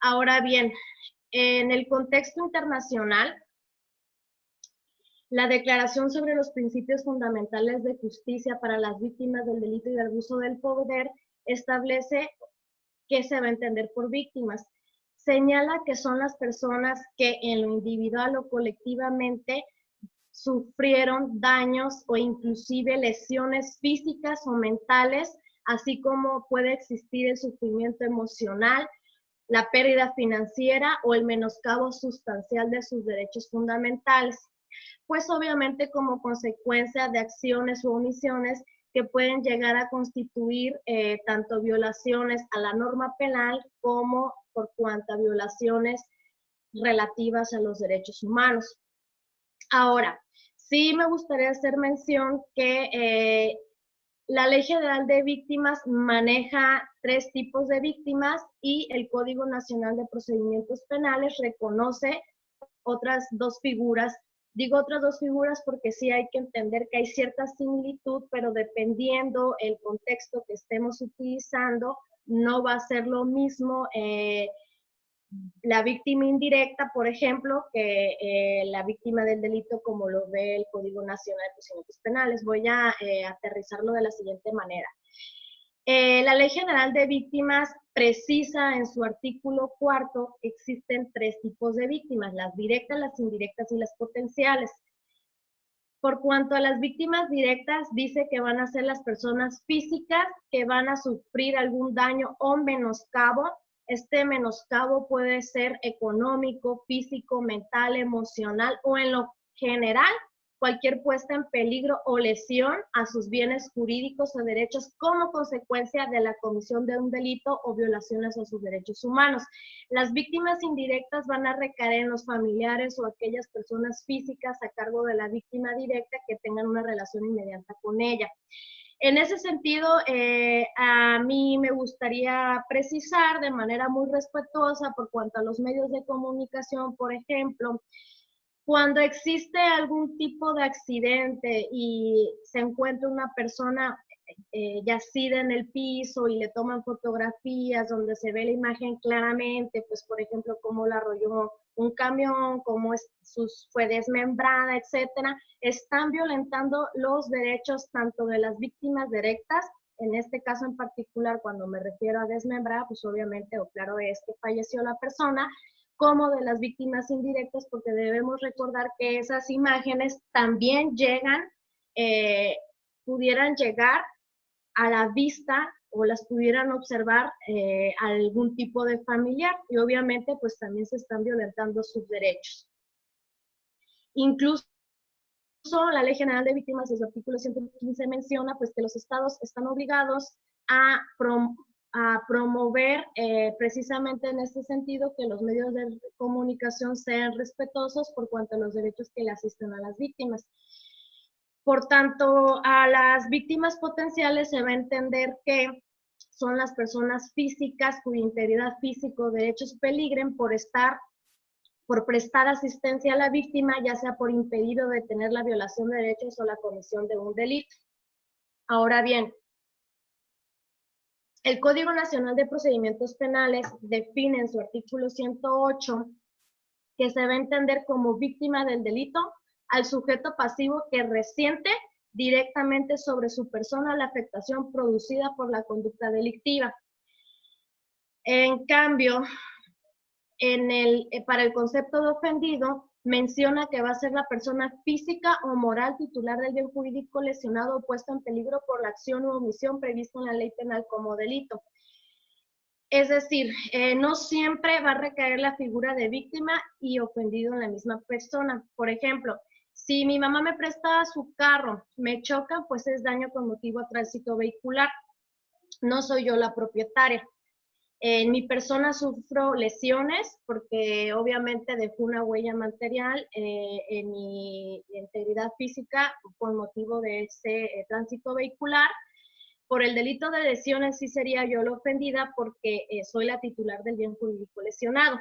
Ahora bien, en el contexto internacional, la Declaración sobre los Principios Fundamentales de Justicia para las Víctimas del Delito y del Abuso del Poder establece qué se va a entender por víctimas. Señala que son las personas que en lo individual o colectivamente sufrieron daños o inclusive lesiones físicas o mentales, así como puede existir el sufrimiento emocional, la pérdida financiera o el menoscabo sustancial de sus derechos fundamentales, pues obviamente como consecuencia de acciones o omisiones que pueden llegar a constituir tanto violaciones a la norma penal como por cuanto a violaciones relativas a los derechos humanos. Ahora, sí me gustaría hacer mención que la Ley General de Víctimas maneja 3 tipos de víctimas y el Código Nacional de Procedimientos Penales reconoce otras 2 figuras. Digo otras 2 figuras porque sí hay que entender que hay cierta similitud, pero dependiendo el contexto que estemos utilizando, no va a ser lo mismo la víctima indirecta, por ejemplo, que la víctima del delito como lo ve el Código Nacional de Procedimientos Penales. Voy a aterrizarlo de la siguiente manera. La Ley General de Víctimas precisa en su artículo 4 que existen 3 tipos de víctimas, las directas, las indirectas y las potenciales. Por cuanto a las víctimas directas, dice que van a ser las personas físicas que van a sufrir algún daño o menoscabo. Este menoscabo puede ser económico, físico, mental, emocional o en lo general cualquier puesta en peligro o lesión a sus bienes jurídicos o derechos como consecuencia de la comisión de un delito o violaciones a sus derechos humanos. Las víctimas indirectas van a recaer en los familiares o aquellas personas físicas a cargo de la víctima directa que tengan una relación inmediata con ella. En ese sentido, a mí me gustaría precisar de manera muy respetuosa por cuanto a los medios de comunicación, por ejemplo, cuando existe algún tipo de accidente y se encuentra una persona yacida en el piso y le toman fotografías donde se ve la imagen claramente, pues por ejemplo, cómo la arrolló un camión, cómo fue desmembrada, etcétera, están violentando los derechos tanto de las víctimas directas en este caso en particular, cuando me refiero a desmembrar, pues obviamente, o claro, es que falleció la persona, como de las víctimas indirectas, porque debemos recordar que esas imágenes también llegan, pudieran llegar a la vista o las pudieran observar algún tipo de familiar, y obviamente pues también se están violentando sus derechos. Incluso la Ley General de Víctimas, en su artículo 115, menciona pues que los estados están obligados a promover precisamente en este sentido que los medios de comunicación sean respetuosos por cuanto a los derechos que le asisten a las víctimas. Por tanto, a las víctimas potenciales se va a entender que son las personas físicas cuya integridad física o derechos peligren por prestar asistencia a la víctima, ya sea por impedir o detener la violación de derechos o la comisión de un delito. Ahora bien, el Código Nacional de Procedimientos Penales define en su artículo 108 que se va a entender como víctima del delito al sujeto pasivo que resiente directamente sobre su persona la afectación producida por la conducta delictiva. En cambio, para el concepto de ofendido, menciona que va a ser la persona física o moral titular del bien jurídico lesionado o puesto en peligro por la acción u omisión prevista en la ley penal como delito. Es decir, no siempre va a recaer la figura de víctima y ofendido en la misma persona. Por ejemplo, si mi mamá me presta su carro, me chocan, pues es daño con motivo a tránsito vehicular. No soy yo la propietaria. En mi persona sufro lesiones porque obviamente dejó una huella material en mi integridad física con motivo de ese tránsito vehicular. Por el delito de lesiones sí sería yo la ofendida porque soy la titular del bien jurídico lesionado.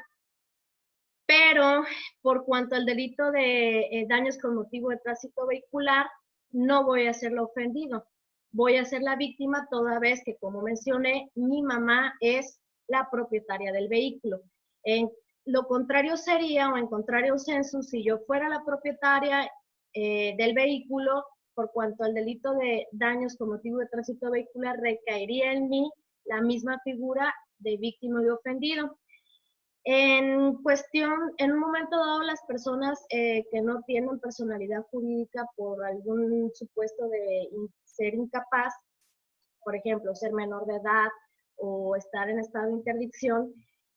Pero por cuanto al delito de daños con motivo de tránsito vehicular, no voy a ser la ofendido. Voy a ser la víctima toda vez que, como mencioné, mi mamá es la propietaria del vehículo. En lo contrario sería, o en contrario sensu, si yo fuera la propietaria del vehículo, por cuanto al delito de daños con motivo de tránsito vehicular, recaería en mí la misma figura de víctima y ofendido. En cuestión, en un momento dado, las personas que no tienen personalidad jurídica por algún supuesto de ser incapaz, por ejemplo, ser menor de edad o estar en estado de interdicción,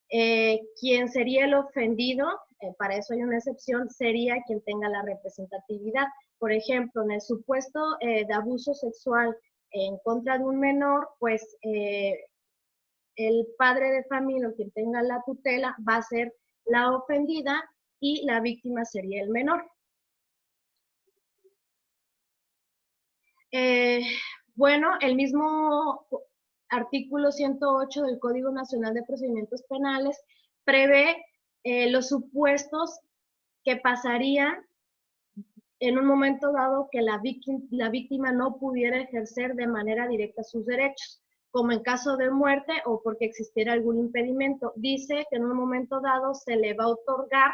quien sería el ofendido, para eso hay una excepción, sería quien tenga la representatividad. Por ejemplo, en el supuesto de abuso sexual en contra de un menor, pues el padre de familia o quien tenga la tutela va a ser la ofendida y la víctima sería el menor. Bueno, el mismo artículo 108 del Código Nacional de Procedimientos Penales prevé los supuestos que pasarían en un momento dado que la víctima no pudiera ejercer de manera directa sus derechos, como en caso de muerte o porque existiera algún impedimento. Dice que en un momento dado se le va a otorgar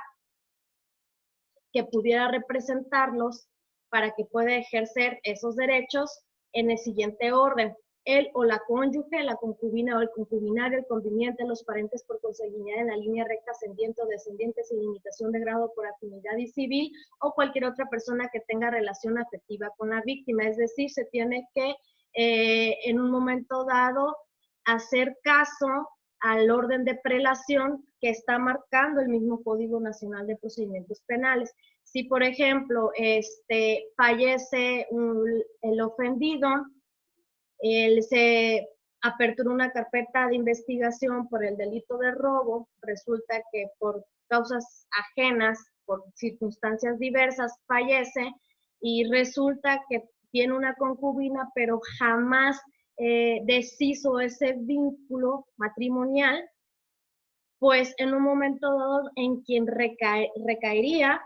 que pudiera representarlos para que pueda ejercer esos derechos en el siguiente orden. Él o la cónyuge, la concubina o el concubinario, el conveniente, los parientes por consanguinidad en la línea recta ascendiente o descendiente sin limitación de grado por afinidad y civil, o cualquier otra persona que tenga relación afectiva con la víctima. Es decir, se tiene que en un momento dado hacer caso al orden de prelación que está marcando el mismo Código Nacional de Procedimientos Penales. Si, por ejemplo, fallece el ofendido, se apertura una carpeta de investigación por el delito de robo, resulta que por causas ajenas, por circunstancias diversas, fallece y resulta que tiene una concubina, pero jamás deshizo ese vínculo matrimonial, pues en un momento dado en quien recaería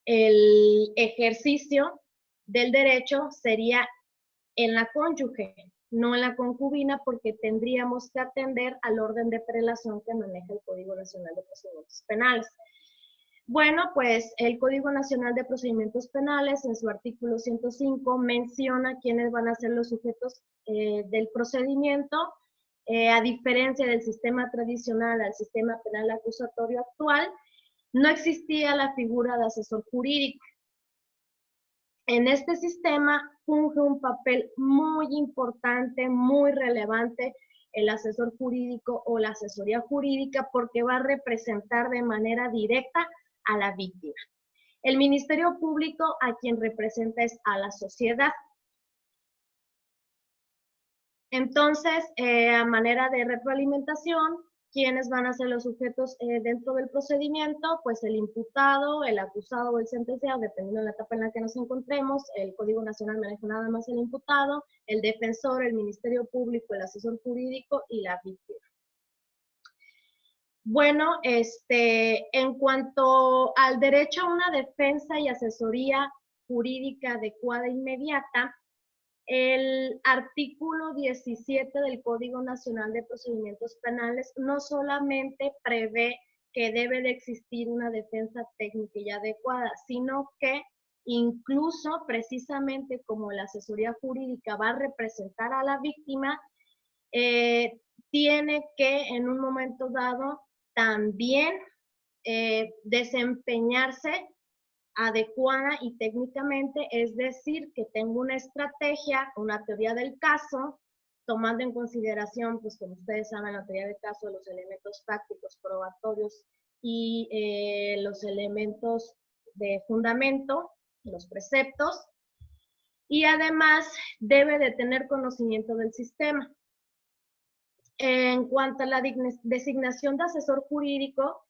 el ejercicio del derecho sería en la cónyuge, no en la concubina, porque tendríamos que atender al orden de prelación que maneja el Código Nacional de Procedimientos Penales. Bueno, pues el Código Nacional de Procedimientos Penales en su artículo 105 menciona quiénes van a ser los sujetos del procedimiento, a diferencia del sistema tradicional al sistema penal acusatorio actual, no existía la figura de asesor jurídico. En este sistema funge un papel muy importante, muy relevante, el asesor jurídico o la asesoría jurídica, porque va a representar de manera directa a la víctima. El Ministerio Público a quien representa es a la sociedad. Entonces, a manera de retroalimentación, ¿quiénes van a ser los sujetos dentro del procedimiento? Pues el imputado, el acusado o el sentenciado, dependiendo de la etapa en la que nos encontremos. El Código Nacional maneja nada más el imputado, el defensor, el Ministerio Público, el asesor jurídico y la víctima. Bueno, en cuanto al derecho a una defensa y asesoría jurídica adecuada e inmediata, el artículo 17 del Código Nacional de Procedimientos Penales no solamente prevé que debe de existir una defensa técnica y adecuada, sino que incluso precisamente como la asesoría jurídica va a representar a la víctima, tiene que en un momento dado también desempeñarse adecuada y técnicamente, es decir, que tengo una estrategia, una teoría del caso, tomando en consideración, pues como ustedes saben, la teoría del caso, los elementos fácticos, probatorios y los elementos de fundamento, los preceptos, y además debe de tener conocimiento del sistema. En cuanto a la designación de asesor jurídico,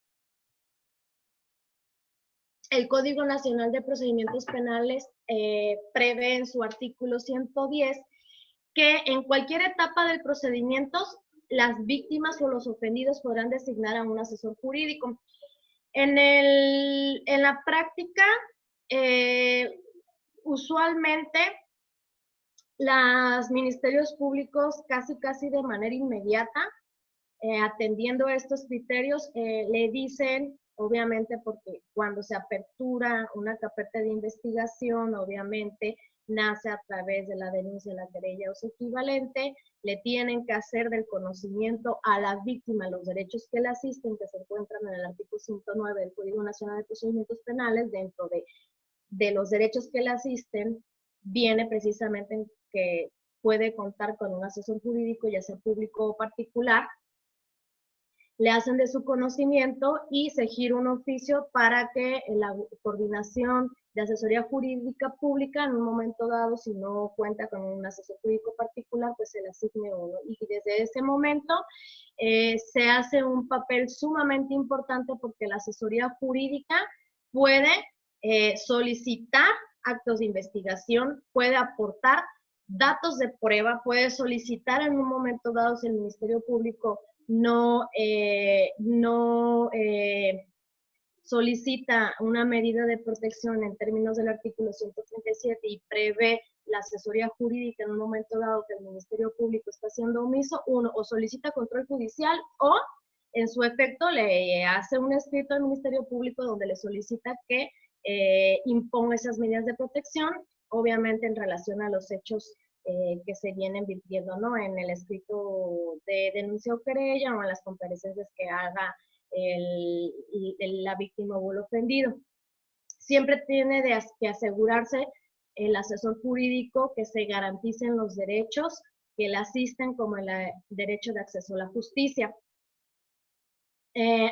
el Código Nacional de Procedimientos Penales prevé en su artículo 110 que en cualquier etapa del procedimiento las víctimas o los ofendidos podrán designar a un asesor jurídico. En la práctica, usualmente los ministerios públicos casi de manera inmediata, atendiendo estos criterios, le dicen, obviamente porque cuando se apertura una carpeta de investigación, obviamente nace a través de la denuncia, la querella o su equivalente, le tienen que hacer del conocimiento a la víctima los derechos que le asisten, que se encuentran en el artículo 109 del Código Nacional de Procedimientos Penales. Dentro de los derechos que le asisten, viene precisamente en que puede contar con un asesor jurídico, ya sea público o particular, le hacen de su conocimiento y se gira un oficio para que la coordinación de asesoría jurídica pública, en un momento dado, si no cuenta con un asesor jurídico particular, pues se le asigne uno. Y desde ese momento se hace un papel sumamente importante porque la asesoría jurídica puede solicitar actos de investigación, puede aportar datos de prueba, puede solicitar en un momento dado si el Ministerio Público no solicita una medida de protección en términos del artículo 137 y prevé la asesoría jurídica en un momento dado que el Ministerio Público está siendo omiso, uno o solicita control judicial o en su efecto le hace un escrito al Ministerio Público donde le solicita que imponga esas medidas de protección, obviamente en relación a los hechos que se vienen virtiendo, ¿no? En el escrito de denuncia o querella o en las comparecencias que haga la víctima o el ofendido. Siempre tiene que asegurarse el asesor jurídico que se garanticen los derechos que le asisten, como el derecho de acceso a la justicia.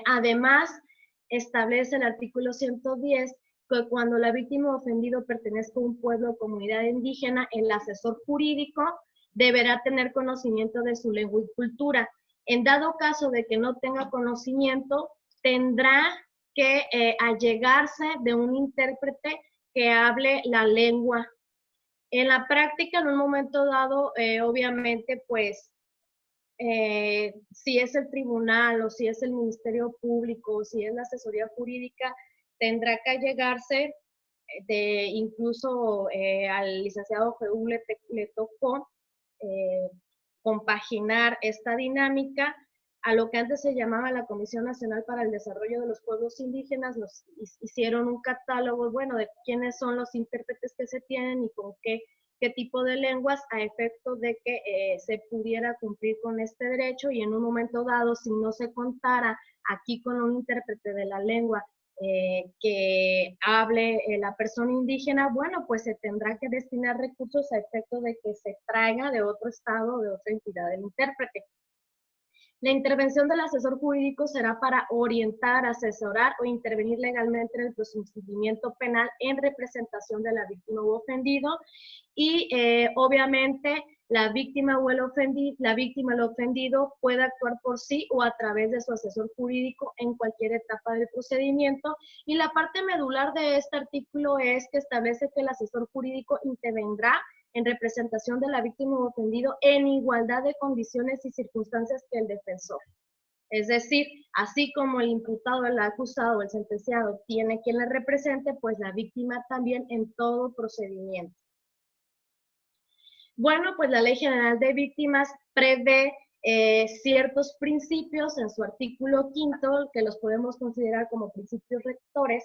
Además, establece el artículo 110 que cuando la víctima o ofendido pertenezca a un pueblo o comunidad indígena, el asesor jurídico deberá tener conocimiento de su lengua y cultura. En dado caso de que no tenga conocimiento, tendrá que allegarse de un intérprete que hable la lengua. En la práctica, en un momento dado, obviamente, pues, si es el tribunal o si es el Ministerio Público o si es la asesoría jurídica, tendrá que allegarse incluso al licenciado Feú le tocó compaginar esta dinámica a lo que antes se llamaba la Comisión Nacional para el Desarrollo de los Pueblos Indígenas, nos hicieron un catálogo, bueno, de quiénes son los intérpretes que se tienen y con qué tipo de lenguas, a efecto de que se pudiera cumplir con este derecho, y en un momento dado, si no se contara aquí con un intérprete de la lengua que hable la persona indígena, bueno, pues se tendrá que destinar recursos a efecto de que se traiga de otro estado, de otra entidad el intérprete. La intervención del asesor jurídico será para orientar, asesorar o intervenir legalmente en el procedimiento penal en representación de la víctima u ofendido, y obviamente la víctima o el ofendido puede actuar por sí o a través de su asesor jurídico en cualquier etapa del procedimiento. Y la parte medular de este artículo es que establece que el asesor jurídico intervendrá en representación de la víctima o ofendido en igualdad de condiciones y circunstancias que el defensor. Es decir, así como el imputado, el acusado o el sentenciado tiene quien le represente, pues la víctima también en todo procedimiento. Bueno, pues la Ley General de Víctimas prevé ciertos principios en su artículo 5, que los podemos considerar como principios rectores.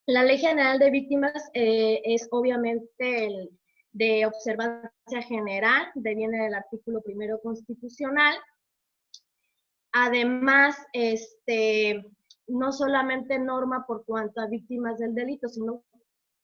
La Ley General de Víctimas es obviamente de observancia general, deviene del artículo 1 constitucional. Además, no solamente norma por cuanto a víctimas del delito, sino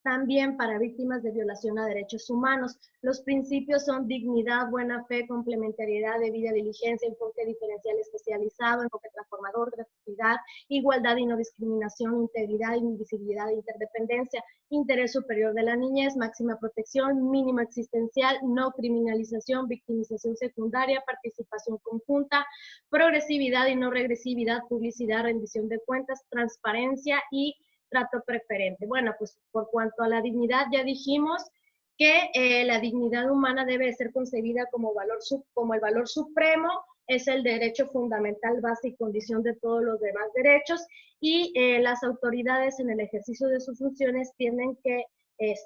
también para víctimas de violación a derechos humanos. Los principios son dignidad, buena fe, complementariedad, debida diligencia, enfoque diferencial especializado, enfoque transformador, gratuidad, igualdad y no discriminación, integridad, indivisibilidad e interdependencia, interés superior de la niñez, máxima protección, mínima existencial, no criminalización, victimización secundaria, participación conjunta, progresividad y no regresividad, publicidad, rendición de cuentas, transparencia y trato preferente. Bueno, pues por cuanto a la dignidad, ya dijimos que la dignidad humana debe ser concebida como el valor supremo, es el derecho fundamental, base y condición de todos los demás derechos, y las autoridades en el ejercicio de sus funciones tienen que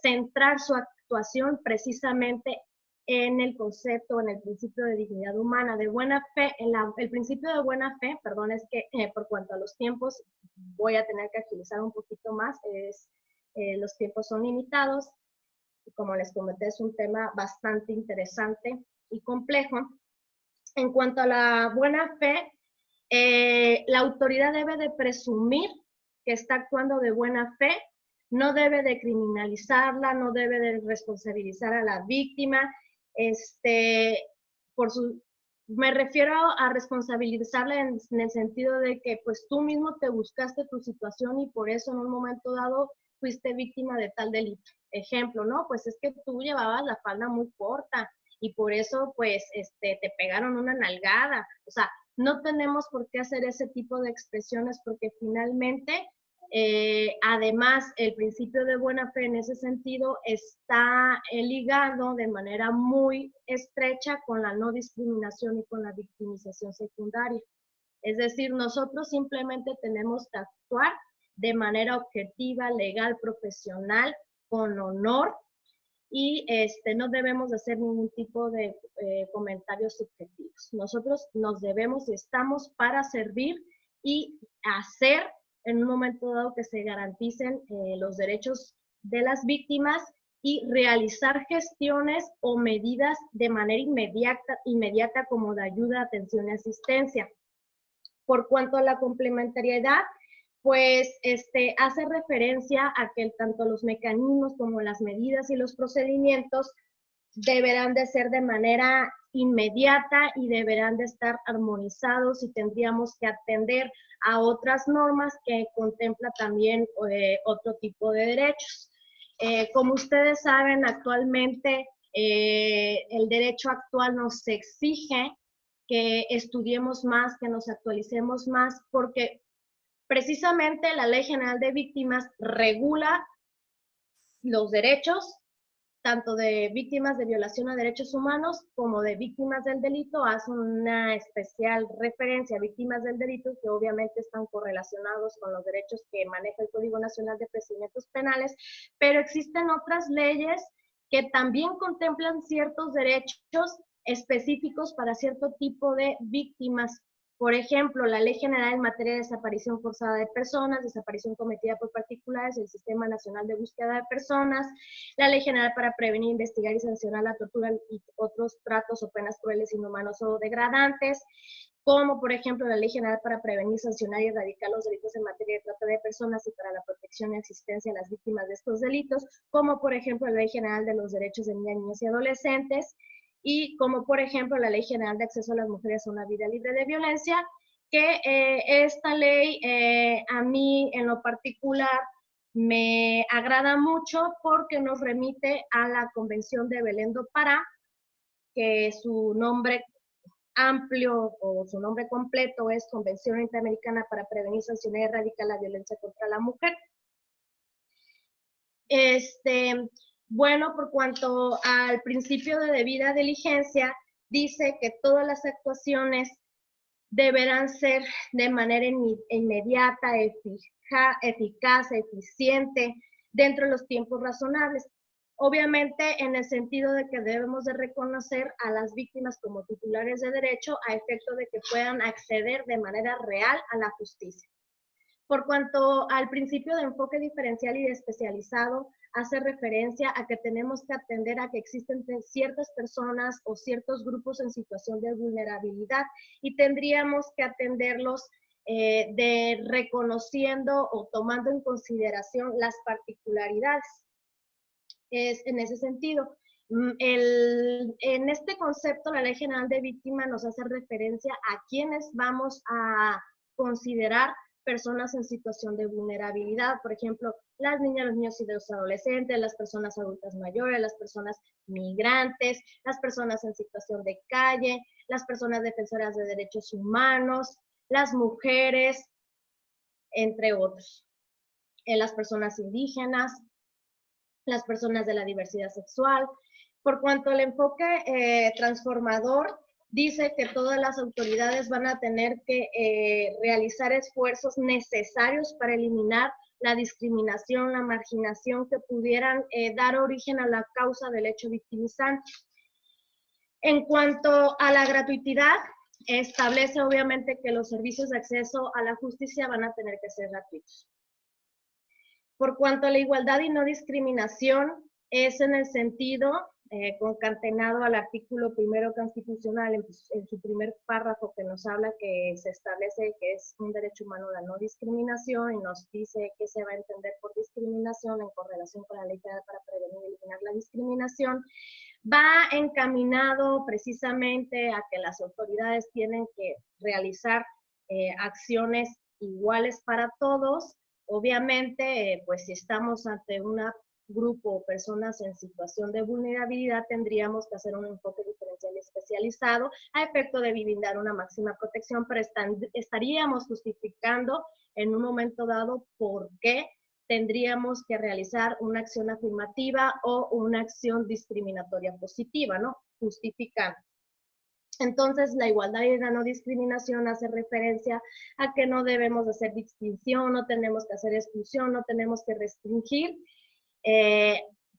centrar su actuación precisamente en el concepto, en el principio de dignidad humana, de buena fe. El principio de buena fe, perdón, es que por cuanto a los tiempos voy a tener que agilizar un poquito más, los tiempos son limitados, y como les comenté es un tema bastante interesante y complejo. En cuanto a la buena fe, la autoridad debe de presumir que está actuando de buena fe, no debe de criminalizarla, no debe de responsabilizar a la víctima, me refiero a responsabilizarla en el sentido de que pues tú mismo te buscaste tu situación y por eso en un momento dado fuiste víctima de tal delito. Ejemplo, ¿no? Pues es que tú llevabas la falda muy corta y por eso pues te pegaron una nalgada. O sea, no tenemos por qué hacer ese tipo de expresiones porque finalmente además, el principio de buena fe en ese sentido está ligado de manera muy estrecha con la no discriminación y con la victimización secundaria. Es decir, nosotros simplemente tenemos que actuar de manera objetiva, legal, profesional, con honor, y no debemos hacer ningún tipo de comentarios subjetivos. Nosotros nos debemos y estamos para servir y hacer en un momento dado que se garanticen los derechos de las víctimas y realizar gestiones o medidas de manera inmediata como de ayuda, atención y asistencia. Por cuanto a la complementariedad, pues hace referencia a que tanto los mecanismos como las medidas y los procedimientos deberán de ser de manera inmediata y deberán de estar armonizados y tendríamos que atender a otras normas que contempla también otro tipo de derechos. Como ustedes saben, actualmente el derecho actual nos exige que estudiemos más, que nos actualicemos más, porque precisamente la Ley General de Víctimas regula los derechos tanto de víctimas de violación a derechos humanos como de víctimas del delito. Hace una especial referencia a víctimas del delito que obviamente están correlacionados con los derechos que maneja el Código Nacional de Procedimientos Penales, pero existen otras leyes que también contemplan ciertos derechos específicos para cierto tipo de víctimas. Por ejemplo, la Ley General en materia de desaparición forzada de personas, desaparición cometida por particulares, el Sistema Nacional de Búsqueda de Personas, la Ley General para prevenir, investigar y sancionar la tortura y otros tratos o penas crueles, inhumanos o degradantes, como por ejemplo la Ley General para prevenir, sancionar y erradicar los delitos en materia de trata de personas y para la protección y asistencia a las víctimas de estos delitos, como por ejemplo la Ley General de los Derechos de Niñas, Niños y Adolescentes, y como por ejemplo la Ley General de Acceso a las Mujeres a una Vida Libre de Violencia, que esta ley a mí en lo particular me agrada mucho porque nos remite a la Convención de Belén do Pará, que su nombre amplio o su nombre completo es Convención Interamericana para Prevenir, Sancionar y Erradicar la Violencia contra la Mujer. Bueno, por cuanto al principio de debida diligencia, dice que todas las actuaciones deberán ser de manera inmediata, eficaz, eficiente, dentro de los tiempos razonables. Obviamente, en el sentido de que debemos de reconocer a las víctimas como titulares de derecho a efecto de que puedan acceder de manera real a la justicia. Por cuanto al principio de enfoque diferencial y especializado, hace referencia a que tenemos que atender a que existen ciertas personas o ciertos grupos en situación de vulnerabilidad y tendríamos que atenderlos de reconociendo o tomando en consideración las particularidades. Es en ese sentido. En este concepto, la Ley General de Víctima nos hace referencia a quienes vamos a considerar personas en situación de vulnerabilidad, por ejemplo, las niñas, los niños y los adolescentes, las personas adultas mayores, las personas migrantes, las personas en situación de calle, las personas defensoras de derechos humanos, las mujeres, entre otros, las personas indígenas, las personas de la diversidad sexual. Por cuanto al enfoque transformador, dice que todas las autoridades van a tener que realizar esfuerzos necesarios para eliminar la discriminación, la marginación que pudieran dar origen a la causa del hecho victimizante. En cuanto a la gratuidad, establece obviamente que los servicios de acceso a la justicia van a tener que ser gratuitos. Por cuanto a la igualdad y no discriminación, es en el sentido concatenado al artículo 1 constitucional en su primer párrafo que nos habla que se establece que es un derecho humano la no discriminación y nos dice que se va a entender por discriminación en correlación con la Ley Federal para prevenir y eliminar la discriminación. Va encaminado precisamente a que las autoridades tienen que realizar acciones iguales para todos. Obviamente, pues si estamos ante un grupo o personas en situación de vulnerabilidad, tendríamos que hacer un enfoque diferencial y especializado a efecto de brindar una máxima protección, pero estaríamos justificando en un momento dado por qué tendríamos que realizar una acción afirmativa o una acción discriminatoria positiva, ¿no? Justificando. Entonces, la igualdad y la no discriminación hace referencia a que no debemos de hacer distinción, no tenemos que hacer exclusión, no tenemos que restringir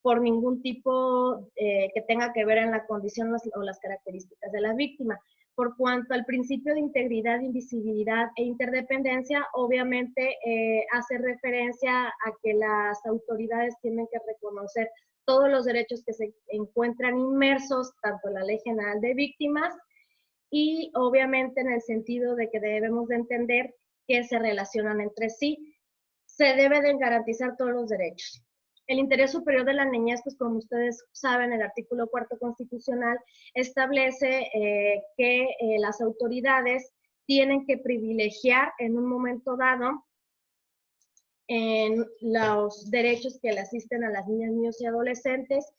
por ningún tipo que tenga que ver en la condición o las características de la víctima. Por cuanto al principio de integridad, invisibilidad e interdependencia, obviamente hace referencia a que las autoridades tienen que reconocer todos los derechos que se encuentran inmersos, tanto en la Ley General de Víctimas, y obviamente en el sentido de que debemos de entender que se relacionan entre sí. Se debe de garantizar todos los derechos. El interés superior de la niñez, pues como ustedes saben, el artículo 4 constitucional establece que las autoridades tienen que privilegiar en un momento dado en los derechos que le asisten a las niñas, niños y adolescentes,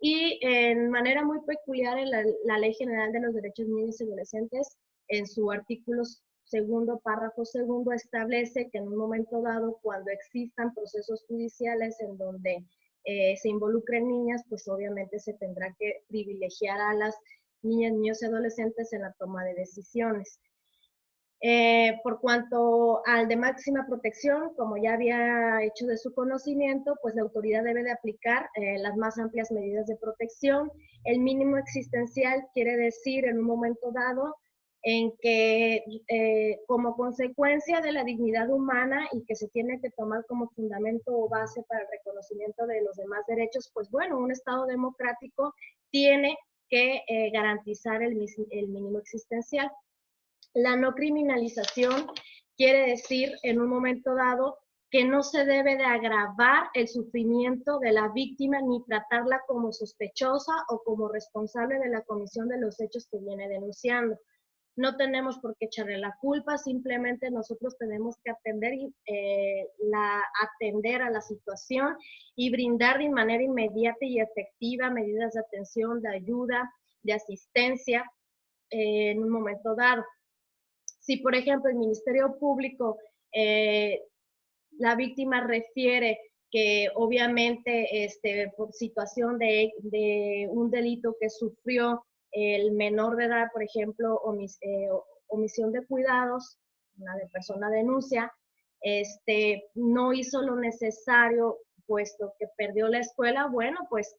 y en manera muy peculiar en la Ley General de los Derechos de Niños y Adolescentes, en su artículo 2, párrafo 2, establece que en un momento dado, cuando existan procesos judiciales en donde se involucren niñas, pues obviamente se tendrá que privilegiar a las niñas, niños y adolescentes en la toma de decisiones. Por cuanto al de máxima protección, como ya había hecho de su conocimiento, pues la autoridad debe de aplicar las más amplias medidas de protección. El mínimo existencial quiere decir en un momento dado en que como consecuencia de la dignidad humana y que se tiene que tomar como fundamento o base para el reconocimiento de los demás derechos, pues bueno, un Estado democrático tiene que garantizar el mínimo existencial. La no criminalización quiere decir en un momento dado que no se debe de agravar el sufrimiento de la víctima ni tratarla como sospechosa o como responsable de la comisión de los hechos que viene denunciando. No tenemos por qué echarle la culpa, simplemente nosotros tenemos que atender a la situación y brindar de manera inmediata y efectiva medidas de atención, de ayuda, de asistencia en un momento dado. Si, por ejemplo, el Ministerio Público, la víctima refiere que obviamente por situación de un delito que sufrió el menor de edad, por ejemplo, omisión de cuidados, una persona denuncia, no hizo lo necesario puesto que perdió la escuela, bueno, pues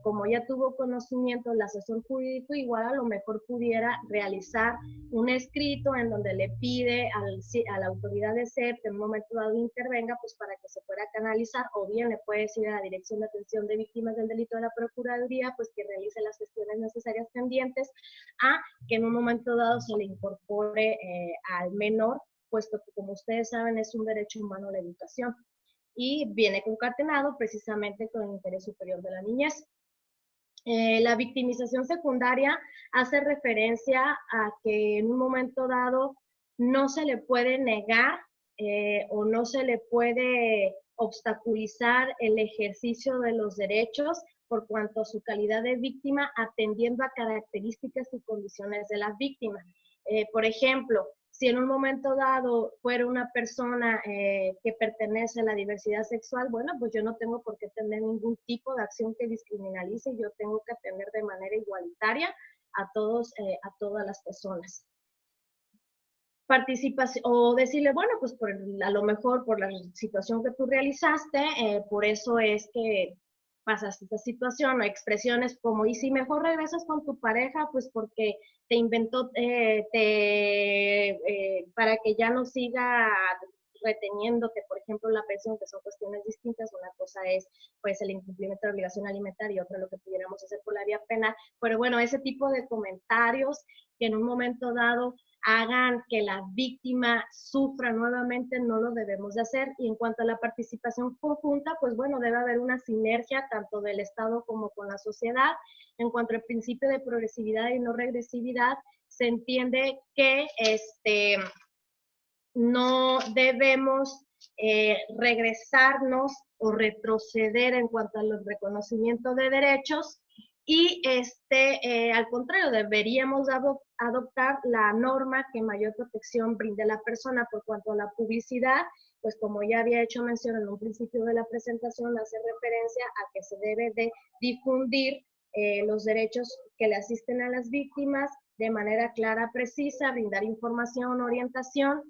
como ya tuvo conocimiento el asesor jurídico, igual a lo mejor pudiera realizar un escrito en donde le pide a la autoridad de SEP que en un momento dado intervenga, pues para que se pueda canalizar, o bien le puede decir a la Dirección de Atención de Víctimas del Delito de la Procuraduría, pues que realice las gestiones necesarias pendientes a que en un momento dado se le incorpore al menor, puesto que como ustedes saben es un derecho humano la educación y viene concatenado precisamente con el interés superior de la niñez. La victimización secundaria hace referencia a que en un momento dado no se le puede negar o no se le puede obstaculizar el ejercicio de los derechos por cuanto a su calidad de víctima, atendiendo a características y condiciones de la víctima. Por ejemplo, si en un momento dado fuera una persona que pertenece a la diversidad sexual, bueno, pues yo no tengo por qué tener ningún tipo de acción que discriminalice, yo tengo que atender de manera igualitaria a todas las personas. Participación, o decirle, bueno, pues a lo mejor por la situación que tú realizaste, por eso es que pasas esta situación, o expresiones como, y si mejor regresas con tu pareja, pues porque te inventó, para que ya no siga reteniéndote, por ejemplo, la pensión, que son cuestiones distintas. Una cosa es pues el incumplimiento de la obligación alimentaria y otra lo que pudiéramos hacer por la vía penal, pero bueno, ese tipo de comentarios que en un momento dado hagan que la víctima sufra nuevamente, no lo debemos de hacer. Y en cuanto a la participación conjunta, pues bueno, debe haber una sinergia tanto del Estado como con la sociedad. En cuanto al principio de progresividad y no regresividad, se entiende que no debemos regresarnos o retroceder en cuanto al reconocimiento de derechos y al contrario, deberíamos adoptar la norma que mayor protección brinde a la persona. Por cuanto a la publicidad, pues como ya había hecho mención en un principio de la presentación, hace referencia a que se debe de difundir los derechos que le asisten a las víctimas de manera clara, precisa, brindar información, orientación.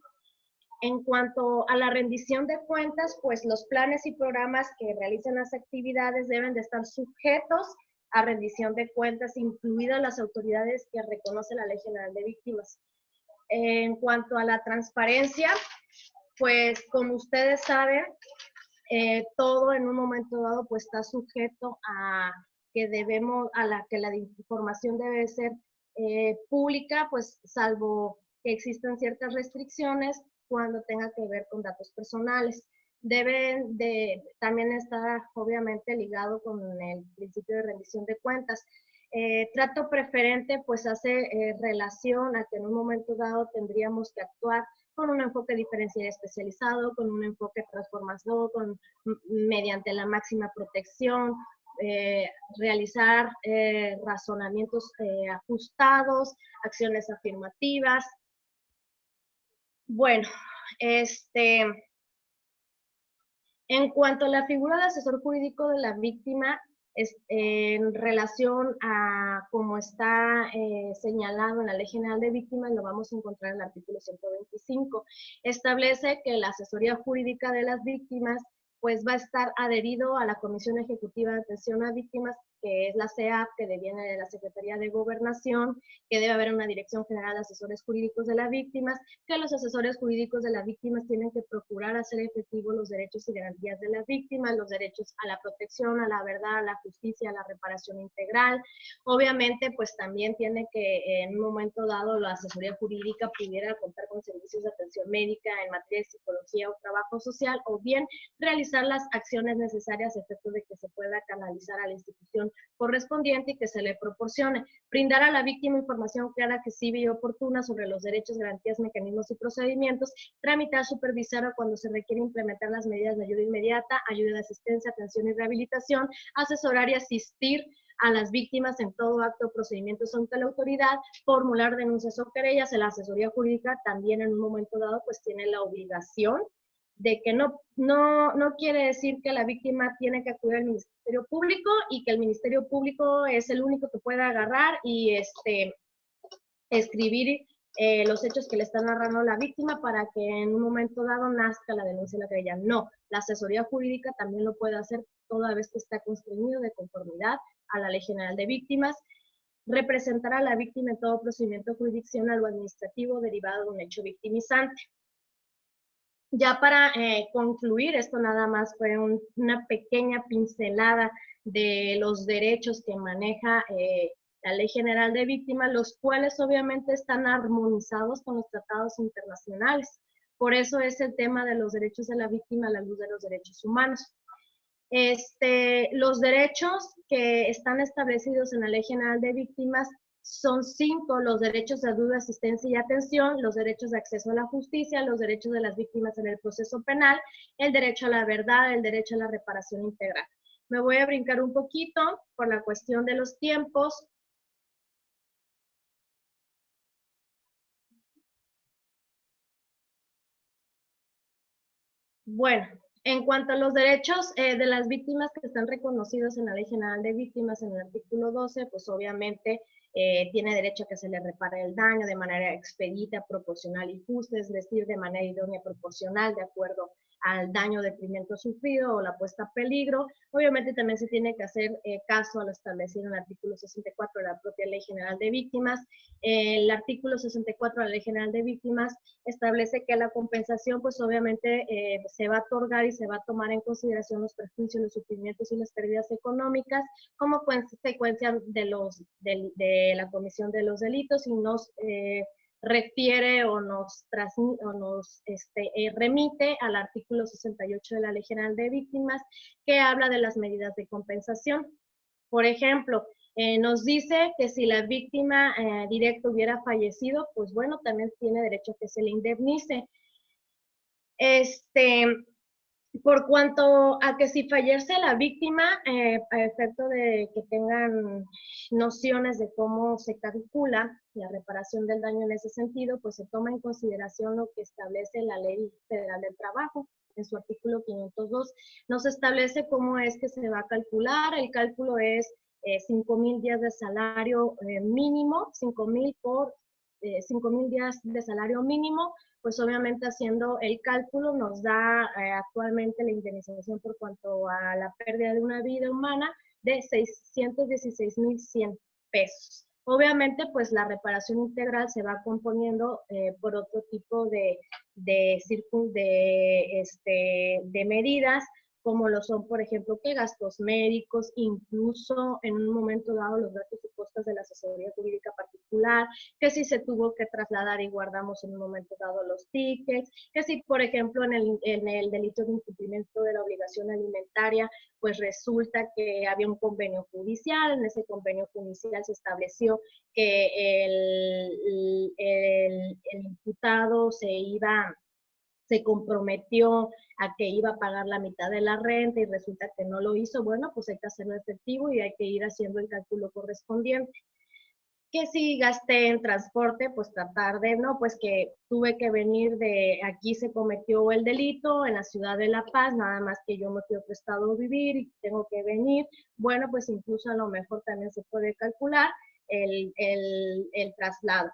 En cuanto a la rendición de cuentas, pues los planes y programas que realicen las actividades deben de estar sujetos a rendición de cuentas, incluidas las autoridades que reconoce la Ley General de Víctimas. En cuanto a la transparencia, pues como ustedes saben, todo en un momento dado pues está sujeto a que la información debe ser pública, pues salvo que existan ciertas restricciones cuando tenga que ver con datos personales. Deben de también estar obviamente ligado con el principio de rendición de cuentas. Trato preferente pues hace relación a que en un momento dado tendríamos que actuar con un enfoque diferencial especializado, con un enfoque transformador, mediante la máxima protección, realizar razonamientos ajustados, acciones afirmativas. Bueno, en cuanto a la figura de asesor jurídico de la víctima, en relación a cómo está señalado en la Ley General de Víctimas, lo vamos a encontrar en el artículo 125. Establece que la asesoría jurídica de las víctimas pues va a estar adherido a la Comisión Ejecutiva de Atención a Víctimas, que es la CEAP, que deviene de la Secretaría de Gobernación, que debe haber una Dirección General de Asesores Jurídicos de las Víctimas, que los asesores jurídicos de las víctimas tienen que procurar hacer efectivos los derechos y garantías de las víctimas, los derechos a la protección, a la verdad, a la justicia, a la reparación integral. Obviamente, pues también tiene que en un momento dado la asesoría jurídica pudiera contar con servicios de atención médica en materia de psicología o trabajo social, o bien realizar las acciones necesarias a efecto de que se pueda canalizar a la institución correspondiente y que se le proporcione. Brindar a la víctima información clara, accesible y oportuna sobre los derechos, garantías, mecanismos y procedimientos. Tramitar, supervisar o cuando se requiere implementar las medidas de ayuda inmediata, ayuda de asistencia, atención y rehabilitación. Asesorar y asistir a las víctimas en todo acto o procedimientos ante la autoridad, formular denuncias o querellas. La asesoría jurídica también en un momento dado pues tiene la obligación de que no quiere decir que la víctima tiene que acudir al Ministerio Público y que el Ministerio Público es el único que pueda agarrar y escribir los hechos que le está narrando la víctima para que en un momento dado nazca la denuncia y la querella. No, la asesoría jurídica también lo puede hacer toda vez que está constreñido de conformidad a la Ley General de Víctimas. Representar a la víctima en todo procedimiento jurisdiccional o administrativo derivado de un hecho victimizante. Ya para concluir, esto nada más fue una pequeña pincelada de los derechos que maneja la Ley General de Víctimas, los cuales obviamente están armonizados con los tratados internacionales. Por eso es el tema de los derechos de la víctima a la luz de los derechos humanos. Los derechos que están establecidos en la Ley General de Víctimas son 5: los derechos de ayuda, asistencia y atención, los derechos de acceso a la justicia, los derechos de las víctimas en el proceso penal, el derecho a la verdad, el derecho a la reparación integral. Me voy a brincar un poquito por la cuestión de los tiempos. Bueno, en cuanto a los derechos de las víctimas que están reconocidos en la Ley General de Víctimas, en el artículo 12, pues obviamente tiene derecho a que se le repare el daño de manera expedita, proporcional y justa, es decir, de manera idónea, proporcional, de acuerdo al daño o detrimento sufrido o la puesta a peligro. Obviamente también se tiene que hacer caso a lo establecido en el artículo 64 de la propia Ley General de Víctimas. El artículo 64 de la Ley General de Víctimas establece que la compensación, pues obviamente se va a otorgar y se va a tomar en consideración los perjuicios, los sufrimientos y las pérdidas económicas como consecuencia de la comisión de los delitos, y nos refiere o nos remite al artículo 68 de la Ley General de Víctimas, que habla de las medidas de compensación. Por ejemplo, nos dice que si la víctima directa hubiera fallecido, pues bueno, también tiene derecho a que se le indemnice. Por cuanto a que si fallece la víctima, a efecto de que tengan nociones de cómo se calcula la reparación del daño en ese sentido, pues se toma en consideración lo que establece la Ley Federal del Trabajo. En su artículo 502 nos establece cómo es que se va a calcular. El cálculo es 5,000 días de salario mínimo, 5,000 por 5,000 días de salario mínimo, pues obviamente haciendo el cálculo nos da actualmente la indemnización por cuanto a la pérdida de una vida humana de 616,100 pesos. Obviamente, pues la reparación integral se va componiendo por otro tipo de medidas, como lo son, por ejemplo, que gastos médicos, incluso en un momento dado los gastos y costas de la asesoría jurídica particular, que si se tuvo que trasladar y guardamos en un momento dado los tickets, que si, por ejemplo, en el delito de incumplimiento de la obligación alimentaria, pues resulta que había un convenio judicial, en ese convenio judicial se estableció que el imputado se comprometió a que iba a pagar la mitad de la renta y resulta que no lo hizo. Bueno, pues hay que hacerlo efectivo y hay que ir haciendo el cálculo correspondiente. que si gasté en transporte, pues tratar de, no, pues que tuve que venir de aquí se cometió el delito en la ciudad de La Paz, nada más que yo me fui a otro estado a vivir y tengo que venir. Bueno, pues incluso a lo mejor también se puede calcular el traslado.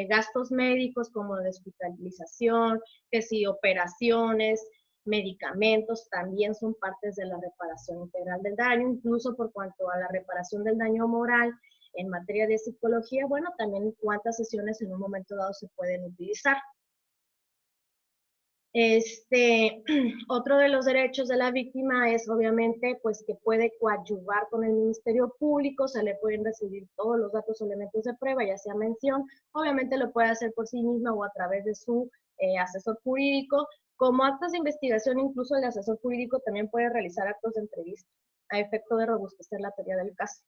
Gastos médicos como de hospitalización, que si operaciones, medicamentos, también son partes de la reparación integral del daño, incluso por cuanto a la reparación del daño moral en materia de psicología, bueno, también cuántas sesiones en un momento dado se pueden utilizar. Otro de los derechos de la víctima es obviamente pues que puede coadyuvar con el Ministerio Público, se le pueden recibir todos los datos o elementos de prueba, ya sea mención, obviamente lo puede hacer por sí misma o a través de su asesor jurídico. Como actos de investigación, incluso el asesor jurídico también puede realizar actos de entrevista a efecto de robustecer la teoría del caso.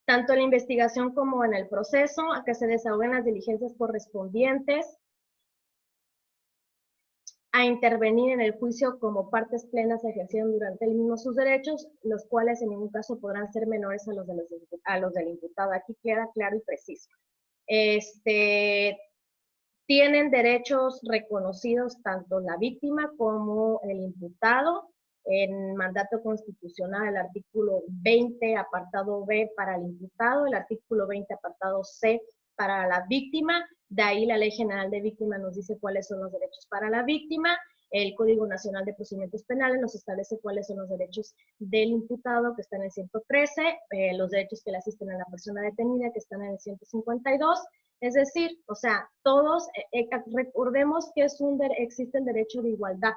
Tanto en la investigación como en el proceso, a que se desahoguen las diligencias correspondientes, a intervenir en el juicio como partes plenas ejercieron durante el mismo sus derechos, los cuales en ningún caso podrán ser menores a los del imputado. Aquí queda claro y preciso. Tienen derechos reconocidos tanto la víctima como el imputado. En mandato constitucional, el artículo 20, apartado B para el imputado, el artículo 20, apartado C para la víctima. De ahí la Ley General de Víctimas nos dice cuáles son los derechos para la víctima. El Código Nacional de Procedimientos Penales nos establece cuáles son los derechos del imputado, que están en el 113, los derechos que le asisten a la persona detenida, que están en el 152. Es decir, o sea, todos, recordemos que existe el derecho de igualdad.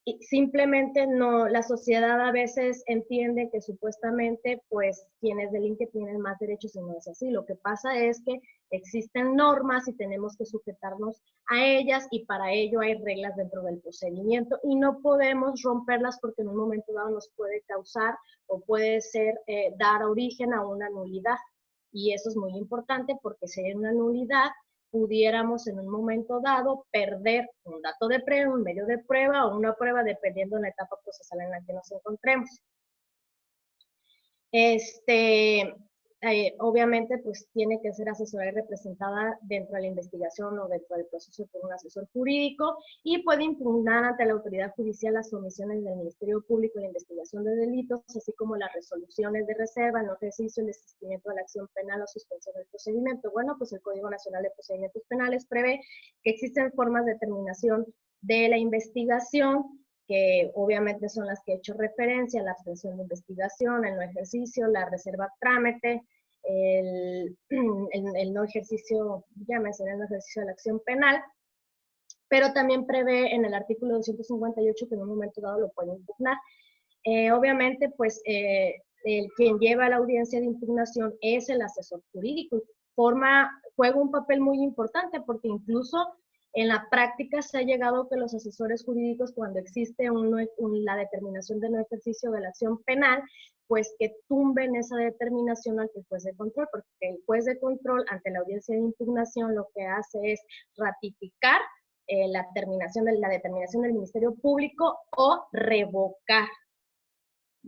Y simplemente no, la sociedad a veces entiende que supuestamente, pues, quienes delinquen tienen más derechos y no es así. Lo que pasa es que existen normas y tenemos que sujetarnos a ellas y para ello hay reglas dentro del procedimiento y no podemos romperlas porque en un momento dado nos puede causar o puede ser, dar origen a una nulidad. Y eso es muy importante porque si hay una nulidad, pudiéramos en un momento dado perder un dato de prueba, un medio de prueba o una prueba dependiendo de la etapa procesal en la que nos encontremos. Obviamente, pues tiene que ser asesorada y representada dentro de la investigación o dentro del proceso por un asesor jurídico y puede impugnar ante la autoridad judicial las omisiones del Ministerio Público en la investigación de delitos, así como las resoluciones de reserva, no ejercicio, el desistimiento de la acción penal o suspensión del procedimiento. Bueno, pues el Código Nacional de Procedimientos Penales prevé que existen formas de terminación de la investigación, que obviamente son las que he hecho referencia, la abstención de investigación, el no ejercicio, la reserva trámite, el no ejercicio, ya mencioné el no ejercicio de la acción penal, pero también prevé en el artículo 258 que en un momento dado lo puede impugnar. Obviamente, pues, quien lleva la audiencia de impugnación es el asesor jurídico y juega un papel muy importante porque incluso en la práctica se ha llegado a que los asesores jurídicos, cuando existe la determinación de no ejercicio de la acción penal, pues que tumben esa determinación ante el juez de control, porque el juez de control ante la audiencia de impugnación lo que hace es ratificar la determinación del Ministerio Público o revocar.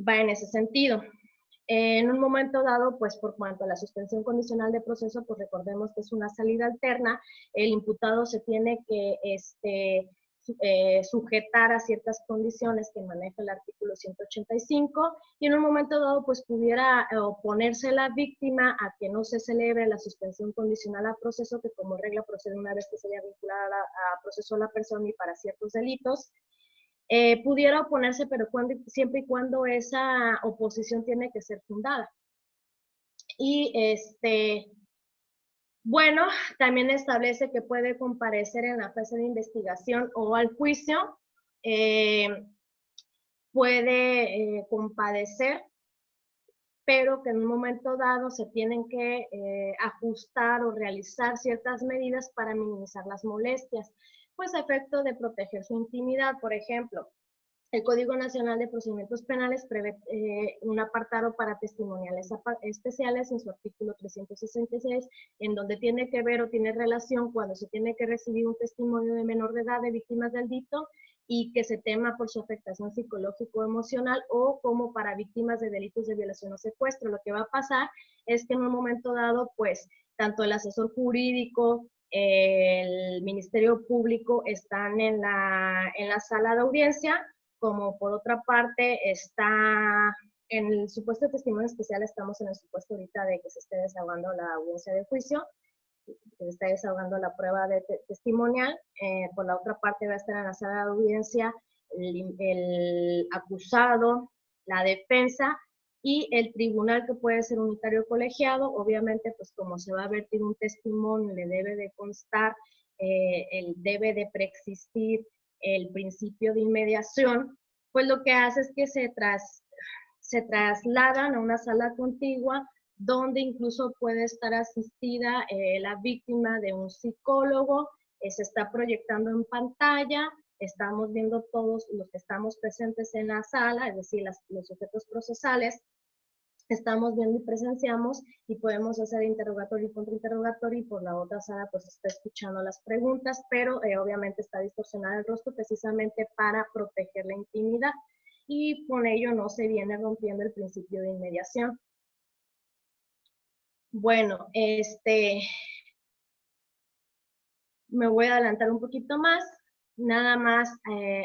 Va en ese sentido. En un momento dado, pues por cuanto a la suspensión condicional de proceso, pues recordemos que es una salida alterna, el imputado se tiene que sujetar a ciertas condiciones que maneja el artículo 185 y en un momento dado pues pudiera oponerse la víctima a que no se celebre la suspensión condicional a proceso, que como regla procede una vez que se haya vinculado a proceso a la persona y para ciertos delitos. Pudiera oponerse, pero siempre y cuando esa oposición tiene que ser fundada. Y bueno, también establece que puede comparecer en la fase de investigación o al juicio, puede compadecer, pero que en un momento dado se tienen que ajustar o realizar ciertas medidas para minimizar las molestias, pues a efecto de proteger su intimidad. Por ejemplo, el Código Nacional de Procedimientos Penales prevé un apartado para testimoniales especiales en su artículo 366, en donde tiene que ver o tiene relación cuando se tiene que recibir un testimonio de menor de edad de víctimas del delito, y que se tema por su afectación psicológico-emocional, o como para víctimas de delitos de violación o secuestro. Lo que va a pasar es que en un momento dado, pues, tanto el asesor jurídico, el Ministerio Público están en la sala de audiencia, como por otra parte está en el supuesto de testimonio especial, estamos en el supuesto ahorita de que se esté desahogando la audiencia de juicio, que se está desahogando la prueba de testimonial. Por la otra parte va a estar en la sala de audiencia el acusado, la defensa y el tribunal, que puede ser unitario colegiado. Obviamente, pues como se va a vertir un testimonio, le debe de constar, debe de preexistir el principio de inmediación, pues lo que hace es que se trasladan a una sala contigua, donde incluso puede estar asistida la víctima de un psicólogo, se está proyectando en pantalla, estamos viendo todos los que estamos presentes en la sala, es decir, los sujetos procesales, estamos viendo y presenciamos, y podemos hacer interrogatorio y contrainterrogatorio, y por la otra sala pues está escuchando las preguntas, pero obviamente está distorsionado el rostro precisamente para proteger la intimidad, y con ello no se viene rompiendo el principio de inmediación. Bueno, me voy a adelantar un poquito más, nada más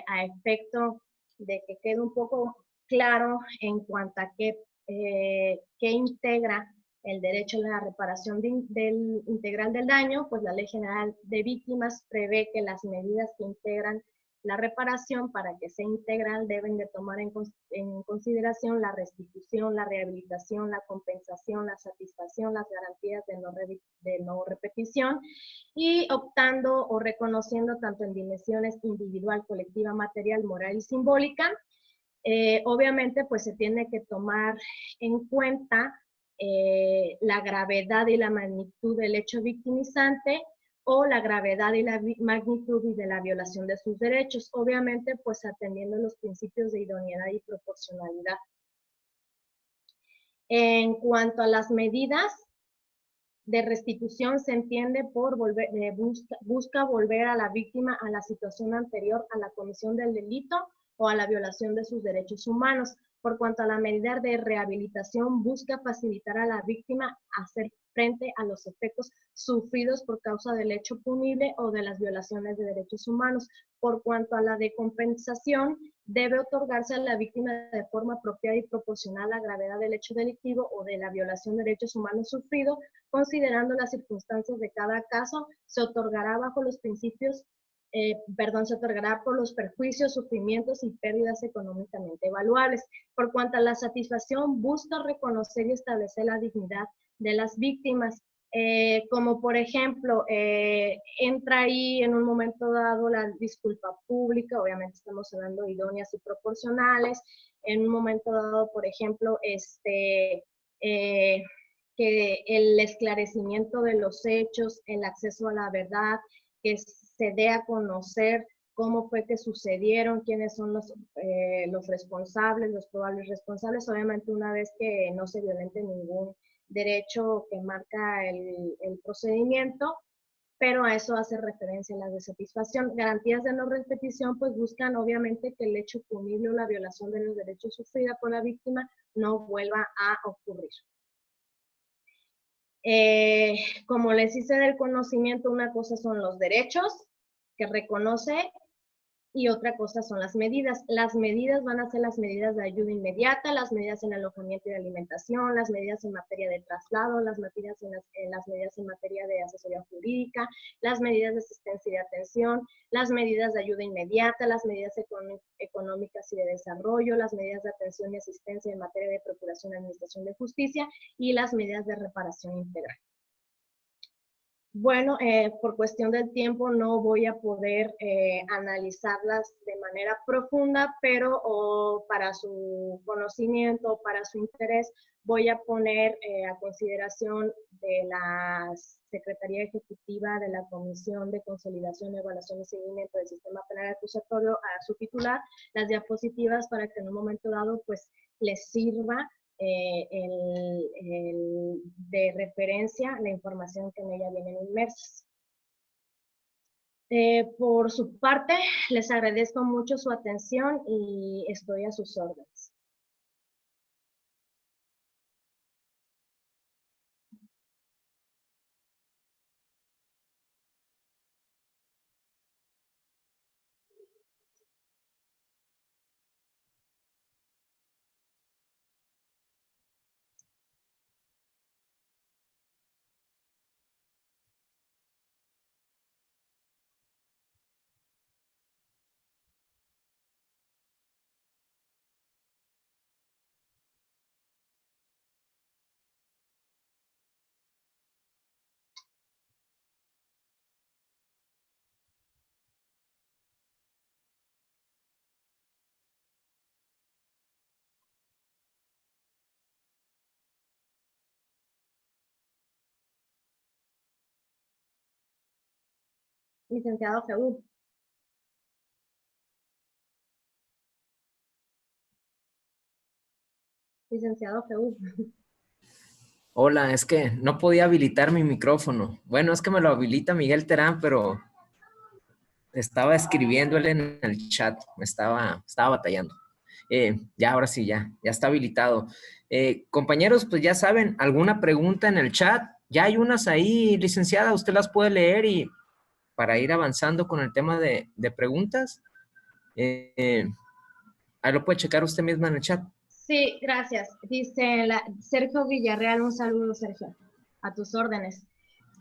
a efecto de que quede un poco claro en cuanto a qué integra el derecho a la reparación integral del daño. Pues la Ley General de Víctimas prevé que las medidas que integran la reparación, para que sea integral, deben de tomar en consideración la restitución, la rehabilitación, la compensación, la satisfacción, las garantías de no repetición, y optando o reconociendo tanto en dimensiones individual, colectiva, material, moral y simbólica. Obviamente, pues se tiene que tomar en cuenta la gravedad y la magnitud del hecho victimizante, o la gravedad y la magnitud y de la violación de sus derechos, obviamente pues atendiendo los principios de idoneidad y proporcionalidad. En cuanto a las medidas de restitución, se entiende por busca volver a la víctima a la situación anterior a la comisión del delito o a la violación de sus derechos humanos. Por cuanto a la medida de rehabilitación, busca facilitar a la víctima hacer frente a los efectos sufridos por causa del hecho punible o de las violaciones de derechos humanos. Por cuanto a la de compensación, debe otorgarse a la víctima de forma apropiada y proporcional a la gravedad del hecho delictivo o de la violación de derechos humanos sufrido, considerando las circunstancias de cada caso. Se otorgará bajo los principios se otorgará por los perjuicios, sufrimientos y pérdidas económicamente evaluables. Por cuanto a la satisfacción, busca reconocer y establecer la dignidad de las víctimas, como por ejemplo, entra ahí en un momento dado la disculpa pública, obviamente estamos hablando de idóneas y proporcionales. En un momento dado, por ejemplo, que el esclarecimiento de los hechos, el acceso a la verdad, que se dé a conocer cómo fue que sucedieron, quiénes son los responsables, los probables responsables, obviamente una vez que no se violente ningún derecho que marca el procedimiento, pero a eso hace referencia la de satisfacción. Garantías de no repetición, pues buscan obviamente que el hecho punible o la violación de los derechos sufrida por la víctima no vuelva a ocurrir. Como les hice del conocimiento, una cosa son los derechos que reconoce y otra cosa son las medidas. Las medidas van a ser las medidas de ayuda inmediata, las medidas en alojamiento y alimentación, las medidas en materia de traslado, las medidas en materia de asesoría jurídica, las medidas de asistencia y de atención, las medidas de ayuda inmediata, las medidas económicas y de desarrollo, las medidas de atención y asistencia en materia de procuración y administración de justicia, y las medidas de reparación integral. Bueno, por cuestión del tiempo no voy a poder analizarlas de manera profunda, pero para su conocimiento, para su interés, voy a poner a consideración de la Secretaría Ejecutiva de la Comisión de Consolidación, Evaluación y Seguimiento del Sistema Penal Acusatorio a su titular las diapositivas, para que en un momento dado pues les sirva de referencia la información que en ella vienen inmersas. Por su parte, les agradezco mucho su atención y estoy a sus órdenes. Licenciado Jeú. Licenciado Jeú. Hola, es que no podía habilitar mi micrófono. Bueno, es que me lo habilita Miguel Terán, pero estaba escribiéndole en el chat, estaba batallando. Ya, ahora sí, ya está habilitado. Compañeros, pues ya saben, ¿alguna pregunta en el chat? Ya hay unas ahí, licenciada, usted las puede leer y para ir avanzando con el tema de preguntas, ahí lo puede checar usted misma en el chat. Sí, gracias. Dice Sergio Villarreal, un saludo, Sergio, a tus órdenes.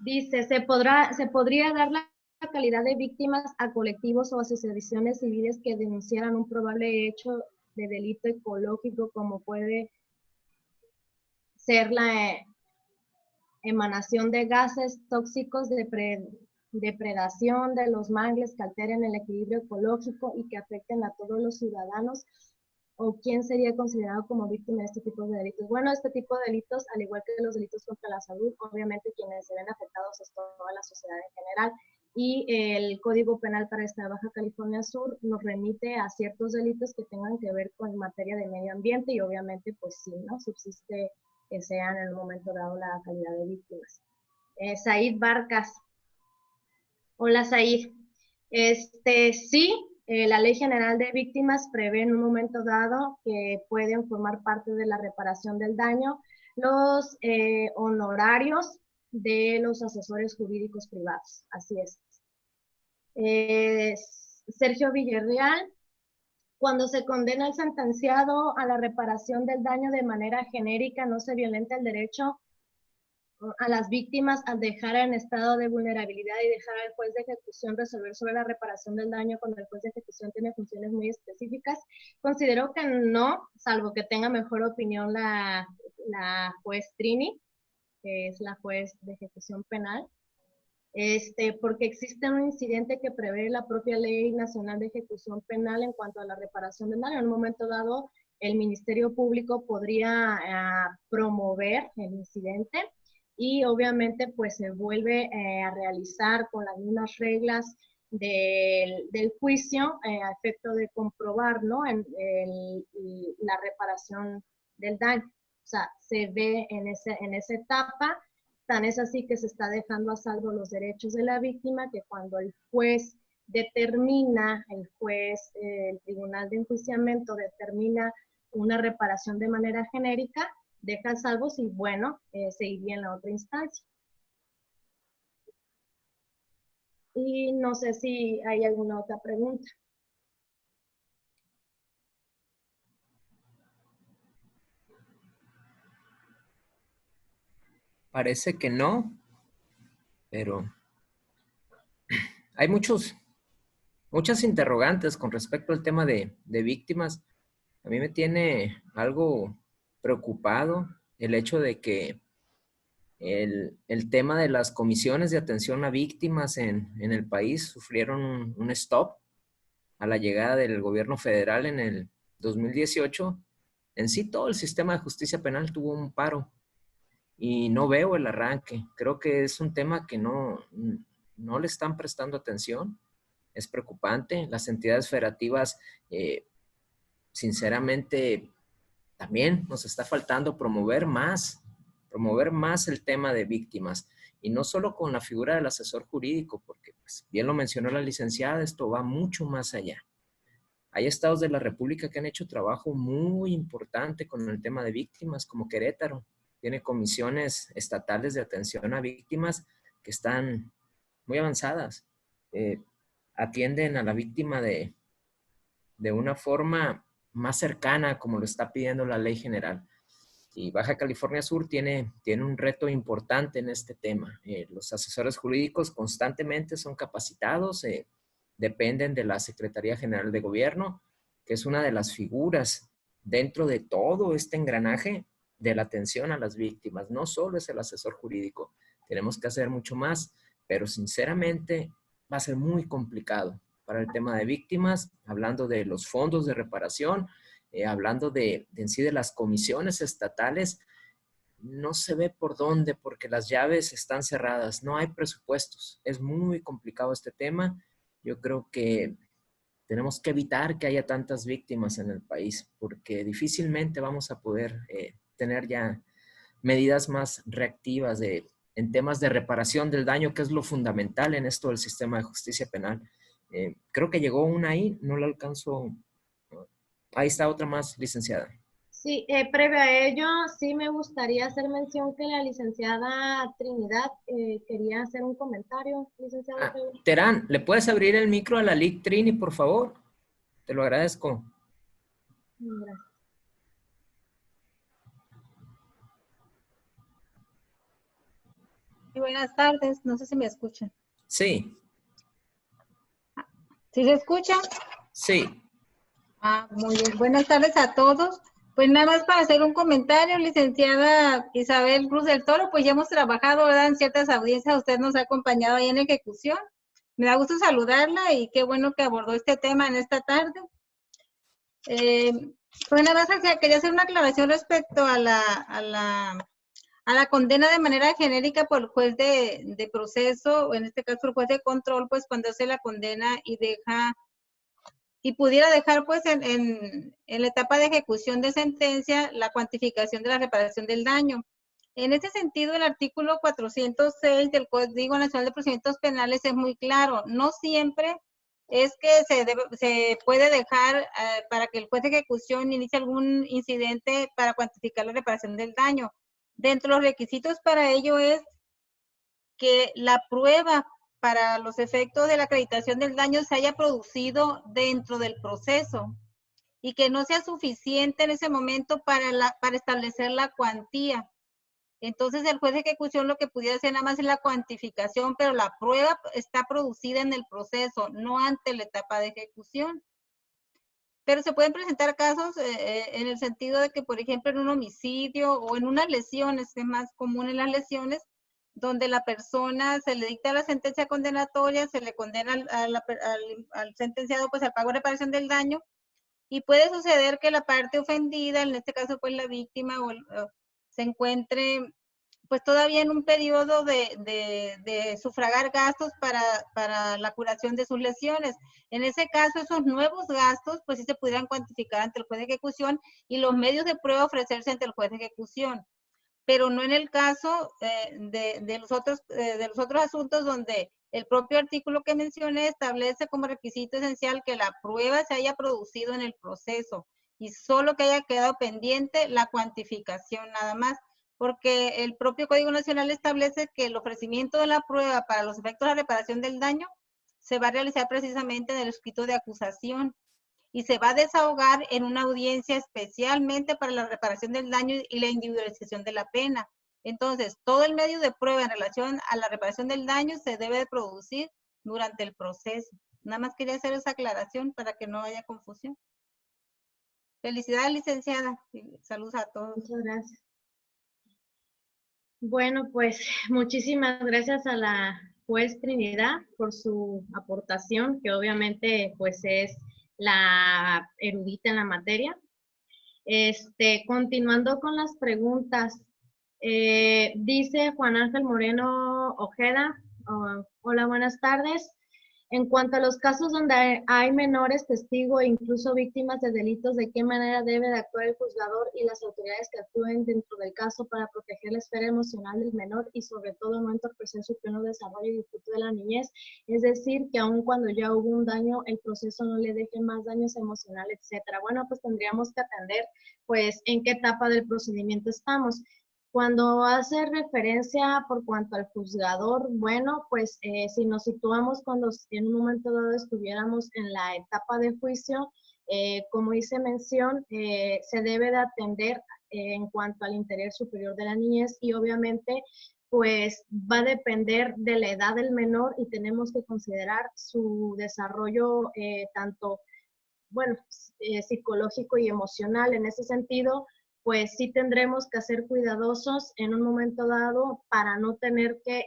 Dice, ¿se podría dar la calidad de víctimas a colectivos o asociaciones civiles que denunciaran un probable hecho de delito ecológico como puede ser la emanación de gases tóxicos, depredación de los mangles que alteren el equilibrio ecológico y que afecten a todos los ciudadanos? ¿O quién sería considerado como víctima de este tipo de delitos? Bueno, este tipo de delitos, al igual que los delitos contra la salud, obviamente quienes se ven afectados es toda la sociedad en general. Y el Código Penal para esta Baja California Sur nos remite a ciertos delitos que tengan que ver con materia de medio ambiente y obviamente, pues sí, ¿no? Subsiste que sean en el momento dado la calidad de víctimas. Said Barcas. Hola, Said. Sí, la Ley General de Víctimas prevé en un momento dado que pueden formar parte de la reparación del daño los honorarios de los asesores jurídicos privados. Así es. Sergio Villarreal, cuando se condena al sentenciado a la reparación del daño de manera genérica, no se violenta el derecho a las víctimas al dejar en estado de vulnerabilidad y dejar al juez de ejecución resolver sobre la reparación del daño cuando el juez de ejecución tiene funciones muy específicas. Considero que no, salvo que tenga mejor opinión la juez Trini, que es la juez de ejecución penal, porque existe un incidente que prevé la propia Ley Nacional de Ejecución Penal en cuanto a la reparación del daño. En un momento dado, el Ministerio Público podría promover el incidente y obviamente pues se vuelve a realizar con las mismas reglas del juicio a efecto de comprobar, ¿no? La reparación del daño. O sea, se ve en esa etapa. Tan es así que se está dejando a salvo los derechos de la víctima, que cuando el juez determina, el tribunal de enjuiciamiento determina una reparación de manera genérica, deja a salvo si, bueno, se iría en la otra instancia. Y no sé si hay alguna otra pregunta. Parece que no, pero hay muchas interrogantes con respecto al tema de víctimas. A mí me tiene algo preocupado el hecho de que el tema de las comisiones de atención a víctimas en el país sufrieron un stop a la llegada del gobierno federal en el 2018. En sí, todo el sistema de justicia penal tuvo un paro y no veo el arranque. Creo que es un tema que no le están prestando atención. Es preocupante. Las entidades federativas, sinceramente, también nos está faltando promover más el tema de víctimas y no solo con la figura del asesor jurídico, porque pues bien lo mencionó la licenciada, esto va mucho más allá. Hay estados de la República que han hecho trabajo muy importante con el tema de víctimas, como Querétaro. Tiene comisiones estatales de atención a víctimas que están muy avanzadas. Atienden a la víctima de una forma más cercana, como lo está pidiendo la ley general. Y Baja California Sur tiene un reto importante en este tema. Los asesores jurídicos constantemente son capacitados, dependen de la Secretaría General de Gobierno, que es una de las figuras dentro de todo este engranaje de la atención a las víctimas. No solo es el asesor jurídico, tenemos que hacer mucho más, pero sinceramente va a ser muy complicado para el tema de víctimas, hablando de los fondos de reparación, hablando de en sí de las comisiones estatales. No se ve por dónde porque las llaves están cerradas, no hay presupuestos. Es muy complicado este tema. Yo creo que tenemos que evitar que haya tantas víctimas en el país porque difícilmente vamos a poder tener ya medidas más reactivas en temas de reparación del daño, que es lo fundamental en esto del sistema de justicia penal. Creo que llegó una ahí, no la alcanzo. Ahí está otra más, licenciada. Sí, previo a ello, sí me gustaría hacer mención que la licenciada Trinidad quería hacer un comentario, licenciada. Terán, ¿le puedes abrir el micro a la LIC Trini, por favor? Te lo agradezco. Gracias. Buenas tardes, no sé si me escuchan. Sí. ¿Sí se escucha? Sí. Muy bien. Buenas tardes a todos. Pues nada más para hacer un comentario, licenciada Isabel Cruz del Toro, pues ya hemos trabajado, ¿verdad?, en ciertas audiencias, usted nos ha acompañado ahí en ejecución. Me da gusto saludarla y qué bueno que abordó este tema en esta tarde. Pues nada más quería hacer una aclaración respecto a la condena de manera genérica por el juez de proceso, o en este caso el juez de control, pues cuando hace la condena y deja, y pudiera dejar pues en la etapa de ejecución de sentencia la cuantificación de la reparación del daño. En este sentido, el artículo 406 del Código Nacional de Procedimientos Penales es muy claro. No siempre es que se puede dejar para que el juez de ejecución inicie algún incidente para cuantificar la reparación del daño. Dentro de los requisitos para ello es que la prueba para los efectos de la acreditación del daño se haya producido dentro del proceso y que no sea suficiente en ese momento para establecer la cuantía. Entonces el juez de ejecución lo que pudiera hacer nada más es la cuantificación, pero la prueba está producida en el proceso, no ante la etapa de ejecución. Pero se pueden presentar casos en el sentido de que, por ejemplo, en un homicidio o en unas lesiones, es más común en las lesiones, donde la persona se le dicta la sentencia condenatoria, se le condena al sentenciado pues al pago de reparación del daño, y puede suceder que la parte ofendida, en este caso pues la víctima, se encuentre pues todavía en un periodo de sufragar gastos para la curación de sus lesiones. En ese caso, esos nuevos gastos, pues sí se pudieran cuantificar ante el juez de ejecución y los medios de prueba ofrecerse ante el juez de ejecución. Pero no en el caso de los otros asuntos donde el propio artículo que mencioné establece como requisito esencial que la prueba se haya producido en el proceso y solo que haya quedado pendiente la cuantificación nada más, porque el propio Código Nacional establece que el ofrecimiento de la prueba para los efectos de la reparación del daño se va a realizar precisamente en el escrito de acusación y se va a desahogar en una audiencia especialmente para la reparación del daño y la individualización de la pena. Entonces, todo el medio de prueba en relación a la reparación del daño se debe de producir durante el proceso. Nada más quería hacer esa aclaración para que no haya confusión. Felicidades, licenciada. Saludos a todos. Muchas gracias. Bueno, pues muchísimas gracias a la juez Trinidad por su aportación, que obviamente pues es la erudita en la materia. Continuando con las preguntas, dice Juan Ángel Moreno Ojeda, hola, buenas tardes. En cuanto a los casos donde hay menores testigos e incluso víctimas de delitos, ¿de qué manera debe de actuar el juzgador y las autoridades que actúen dentro del caso para proteger la esfera emocional del menor y sobre todo no entorpecer su pleno desarrollo y disfrute de la niñez? Es decir, que aun cuando ya hubo un daño, el proceso no le deje más daños emocionales, etcétera. Bueno, pues tendríamos que atender, pues, en qué etapa del procedimiento estamos. Cuando hace referencia por cuanto al juzgador, bueno, pues si nos situamos cuando en un momento dado estuviéramos en la etapa de juicio, como hice mención, se debe de atender en cuanto al interés superior de la niñez y obviamente pues va a depender de la edad del menor y tenemos que considerar su desarrollo tanto, bueno, psicológico y emocional. En ese sentido, pues sí tendremos que ser cuidadosos en un momento dado para no tener que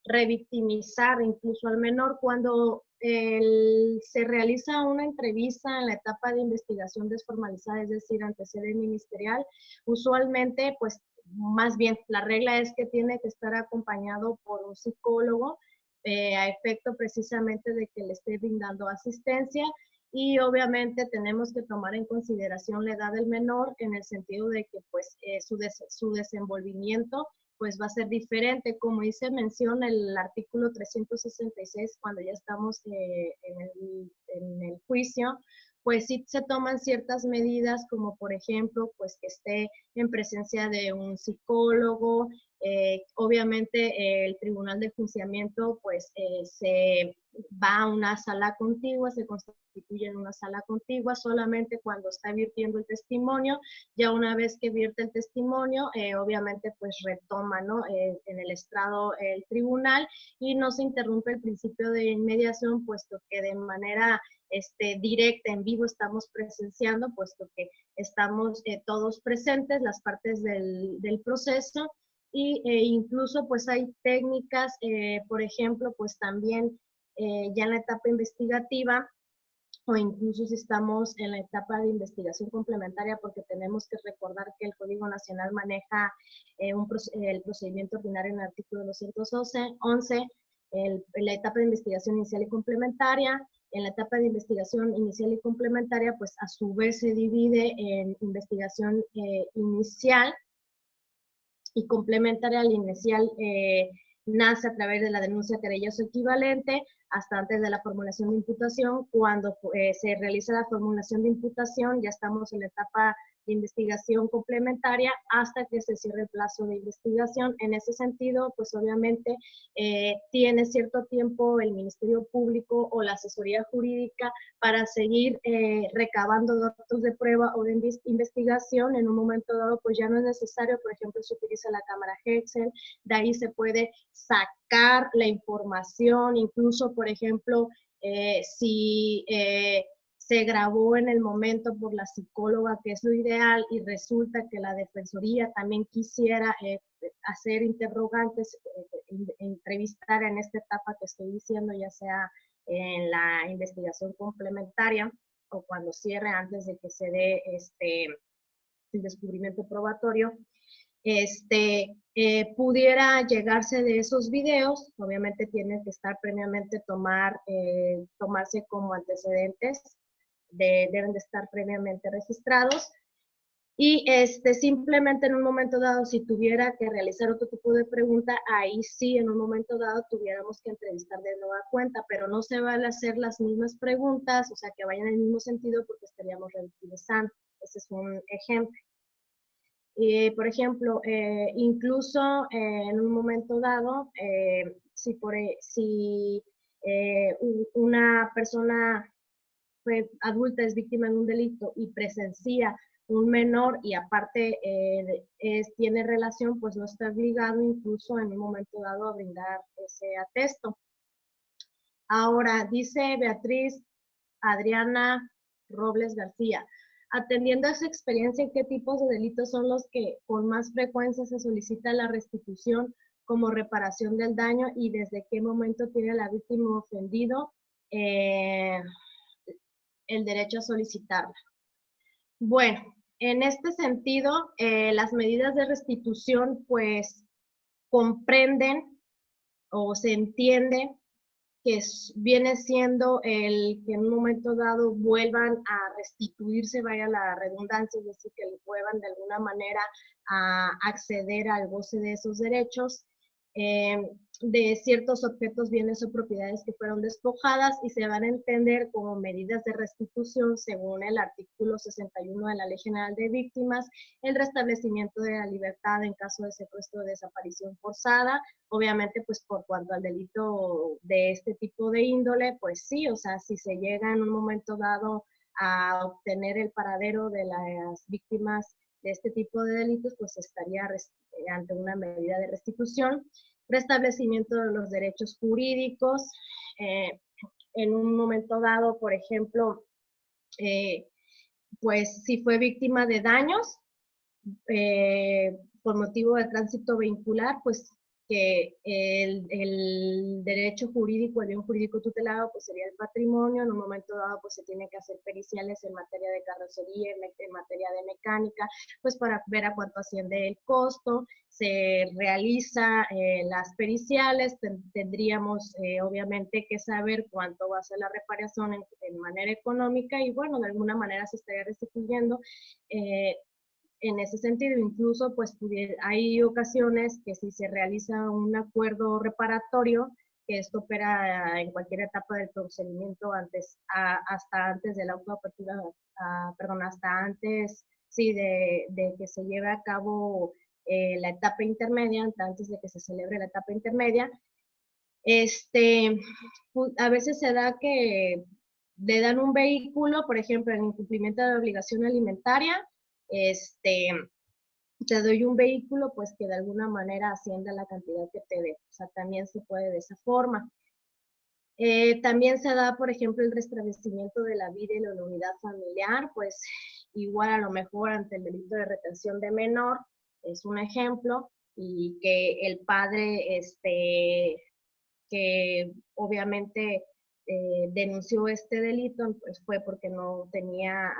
revictimizar incluso al menor cuando se realiza una entrevista en la etapa de investigación desformalizada, es decir, ante sede ministerial. Usualmente, pues más bien, la regla es que tiene que estar acompañado por un psicólogo a efecto precisamente de que le esté brindando asistencia. Y obviamente tenemos que tomar en consideración la edad del menor en el sentido de que pues su desenvolvimiento pues va a ser diferente. Como dice mención el artículo 366, cuando ya estamos en el juicio, pues sí se toman ciertas medidas como por ejemplo pues que esté en presencia de un psicólogo. Obviamente el tribunal de enjuiciamiento pues se va a una sala contigua, se constituye en una sala contigua solamente cuando está virtiendo el testimonio. Ya una vez que vierte el testimonio, obviamente pues retoma, ¿no? En el estrado el tribunal y no se interrumpe el principio de inmediación, puesto que de manera directa, en vivo, estamos presenciando, puesto que estamos todos presentes, las partes del proceso. Y incluso pues hay técnicas, por ejemplo, pues también ya en la etapa investigativa o incluso si estamos en la etapa de investigación complementaria, porque tenemos que recordar que el Código Nacional maneja el procedimiento ordinario en el artículo 211, la etapa de investigación inicial y complementaria. En la etapa de investigación inicial y complementaria, pues a su vez se divide en investigación inicial y complementaria. Al inicial nace a través de la denuncia querellosa equivalente hasta antes de la formulación de imputación. Cuando se realiza la formulación de imputación, ya estamos en la etapa de investigación complementaria hasta que se cierre el plazo de investigación. En ese sentido, pues obviamente tiene cierto tiempo el Ministerio Público o la asesoría jurídica para seguir recabando datos de prueba o de investigación. En un momento dado, pues ya no es necesario, por ejemplo, se utiliza la cámara Hexel, de ahí se puede sacar la información, incluso, por ejemplo, si se grabó en el momento por la psicóloga, que es lo ideal, y resulta que la defensoría también quisiera hacer interrogantes, entrevistar en esta etapa que estoy diciendo, ya sea en la investigación complementaria o cuando cierre antes de que se dé el descubrimiento probatorio, pudiera llegarse de esos videos. Obviamente tienen que estar previamente tomarse como antecedentes, deben de estar previamente registrados. Y simplemente en un momento dado, si tuviera que realizar otro tipo de pregunta, ahí sí, en un momento dado, tuviéramos que entrevistar de nueva cuenta, pero no se van a hacer las mismas preguntas, o sea, que vayan en el mismo sentido, porque estaríamos revictimizando. Ese es un ejemplo. Por ejemplo, incluso en un momento dado, si una persona adulta es víctima de un delito y presencia un menor y aparte tiene relación, pues no está obligado incluso en un momento dado a brindar ese atesto. Ahora, dice Beatriz Adriana Robles García, atendiendo a su experiencia, ¿en qué tipos de delitos son los que con más frecuencia se solicita la restitución como reparación del daño y desde qué momento tiene la víctima ofendido el derecho a solicitarla? Bueno, en este sentido, las medidas de restitución pues comprenden o se entiende viene siendo el que en un momento dado vuelvan a restituirse, vaya la redundancia, es decir, que vuelvan de alguna manera a acceder al goce de esos derechos, de ciertos objetos, bienes o propiedades que fueron despojadas y se van a entender como medidas de restitución según el artículo 61 de la Ley General de Víctimas, el restablecimiento de la libertad en caso de secuestro o desaparición forzada. Obviamente, pues por cuanto al delito de este tipo de índole, pues sí, o sea, si se llega en un momento dado a obtener el paradero de las víctimas de este tipo de delitos, pues estaría ante una medida de restitución. Restablecimiento de los derechos jurídicos, en un momento dado, por ejemplo, pues si fue víctima de daños por motivo de tránsito vehicular, pues que el derecho jurídico, el bien jurídico tutelado, pues sería el patrimonio. En un momento dado, pues se tiene que hacer periciales en materia de carrocería, en materia de mecánica, pues para ver a cuánto asciende el costo. Se realiza las periciales, tendríamos obviamente que saber cuánto va a ser la reparación en manera económica y bueno, de alguna manera se estaría restituyendo. En ese sentido, incluso pues hay ocasiones que si se realiza un acuerdo reparatorio, que esto opera en cualquier etapa del procedimiento hasta antes de la autoapertura, perdón, hasta antes, sí, de que se lleve a cabo la etapa intermedia, antes de que se celebre la etapa intermedia. A veces se da que le dan un vehículo, por ejemplo, en incumplimiento de la obligación alimentaria, te doy un vehículo, pues que de alguna manera ascienda la cantidad que te dé. O sea, también se puede de esa forma. También se da, por ejemplo, el restablecimiento de la vida y la unidad familiar, pues igual a lo mejor ante el delito de retención de menor, es un ejemplo, y que el padre, que obviamente denunció este delito, pues fue porque no tenía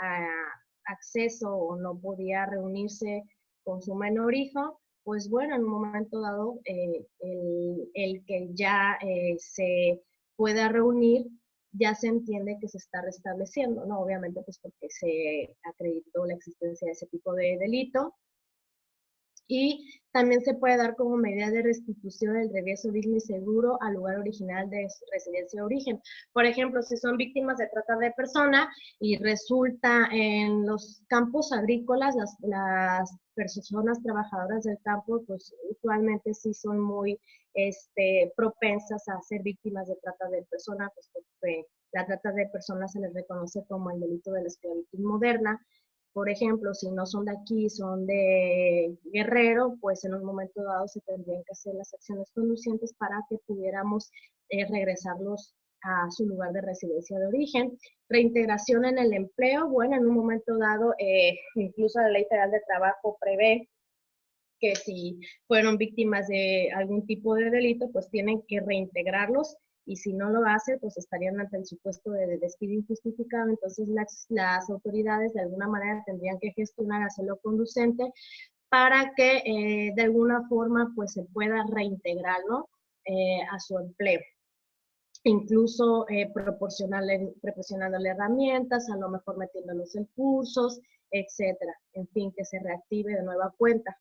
acceso o no podía reunirse con su menor hijo, pues bueno, en un momento dado, el que ya se pueda reunir, ya se entiende que se está restableciendo, ¿no? Obviamente, pues porque se acreditó la existencia de ese tipo de delito. Y también se puede dar como medida de restitución el regreso digno y seguro al lugar original de su residencia de origen. Por ejemplo, si son víctimas de trata de persona y resulta en los campos agrícolas, las personas trabajadoras del campo, pues usualmente sí son muy propensas a ser víctimas de trata de personas, pues porque la trata de personas se les reconoce como el delito de la esclavitud moderna. Por ejemplo, si no son de aquí, son de Guerrero, pues en un momento dado se tendrían que hacer las acciones conducientes para que pudiéramos regresarlos a su lugar de residencia de origen. Reintegración en el empleo, bueno, en un momento dado, incluso la Ley Federal de Trabajo prevé que si fueron víctimas de algún tipo de delito, pues tienen que reintegrarlos y si no lo hace, pues estarían ante el supuesto de despido injustificado. Entonces las autoridades de alguna manera tendrían que gestionar, hacerlo conducente para que de alguna forma pues se pueda reintegrarlo a su empleo. Incluso proporcionándole herramientas, a lo mejor metiéndolos en cursos, etcétera. En fin, que se reactive de nueva cuenta.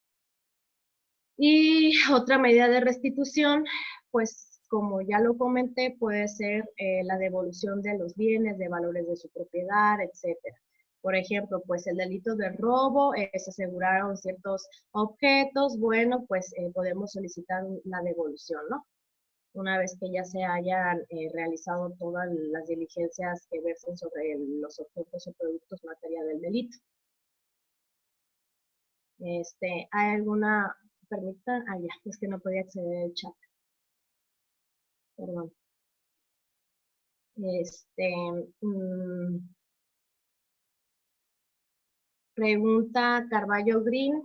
Y otra medida de restitución, pues como ya lo comenté, puede ser la devolución de los bienes, de valores de su propiedad, etcétera. Por ejemplo, pues el delito de robo, se aseguraron ciertos objetos, bueno, pues podemos solicitar la devolución, ¿no? Una vez que ya se hayan realizado todas las diligencias que versen sobre los objetos o productos materia del delito. ¿Hay alguna... Permitan, ya, es que no podía acceder al chat. Perdón. Pregunta Carballo Green,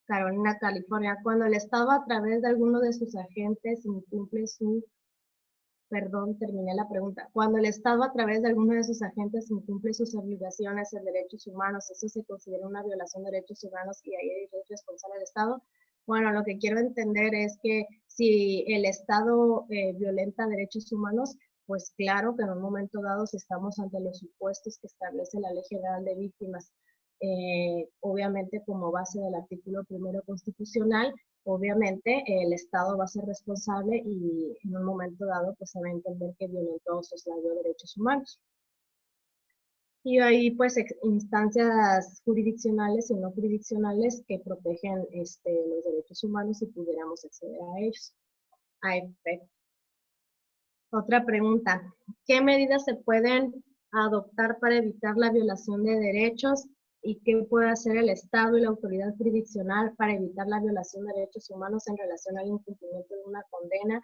Carolina, California. Cuando el Estado a través de alguno de sus agentes incumple su... Perdón, terminé la pregunta. Cuando el Estado a través de alguno de sus agentes incumple sus obligaciones en derechos humanos, ¿eso se considera una violación de derechos humanos y ahí es responsable del Estado? Bueno, lo que quiero entender es que Si el Estado violenta derechos humanos, pues claro que en un momento dado, si estamos ante los supuestos que establece la Ley General de Víctimas, obviamente como base del artículo 1 constitucional, obviamente el Estado va a ser responsable y en un momento dado pues se va a entender que violentó o soslayó derechos humanos. Y hay pues instancias jurisdiccionales y no jurisdiccionales que protegen los derechos humanos si pudiéramos acceder a ellos. A efecto. Otra pregunta, ¿qué medidas se pueden adoptar para evitar la violación de derechos y qué puede hacer el Estado y la autoridad jurisdiccional para evitar la violación de derechos humanos en relación al incumplimiento de una condena?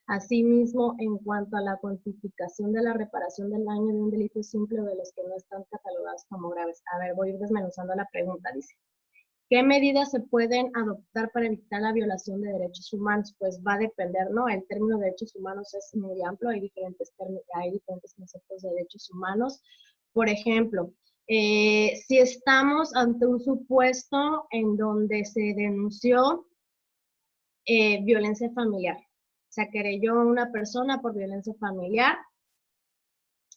Asimismo, en cuanto a la cuantificación de la reparación del daño de un delito simple o de los que no están catalogados como graves. A ver, voy a ir desmenuzando la pregunta, dice. ¿Qué medidas se pueden adoptar para evitar la violación de derechos humanos? Pues va a depender, ¿no? El término de derechos humanos es muy amplio, hay diferentes conceptos de derechos humanos. Por ejemplo, si estamos ante un supuesto en donde se denunció violencia familiar, se querelló a una persona por violencia familiar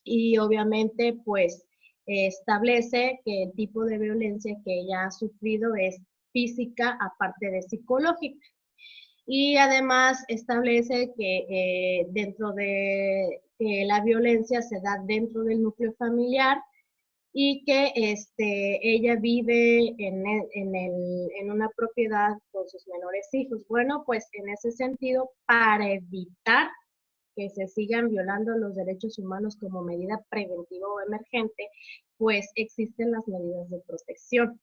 y obviamente pues establece que el tipo de violencia que ella ha sufrido es física aparte de psicológica. Y además establece que dentro de la violencia se da dentro del núcleo familiar y que ella vive en una propiedad con sus menores hijos. Bueno, pues en ese sentido, para evitar que se sigan violando los derechos humanos como medida preventiva o emergente, pues existen las medidas de protección.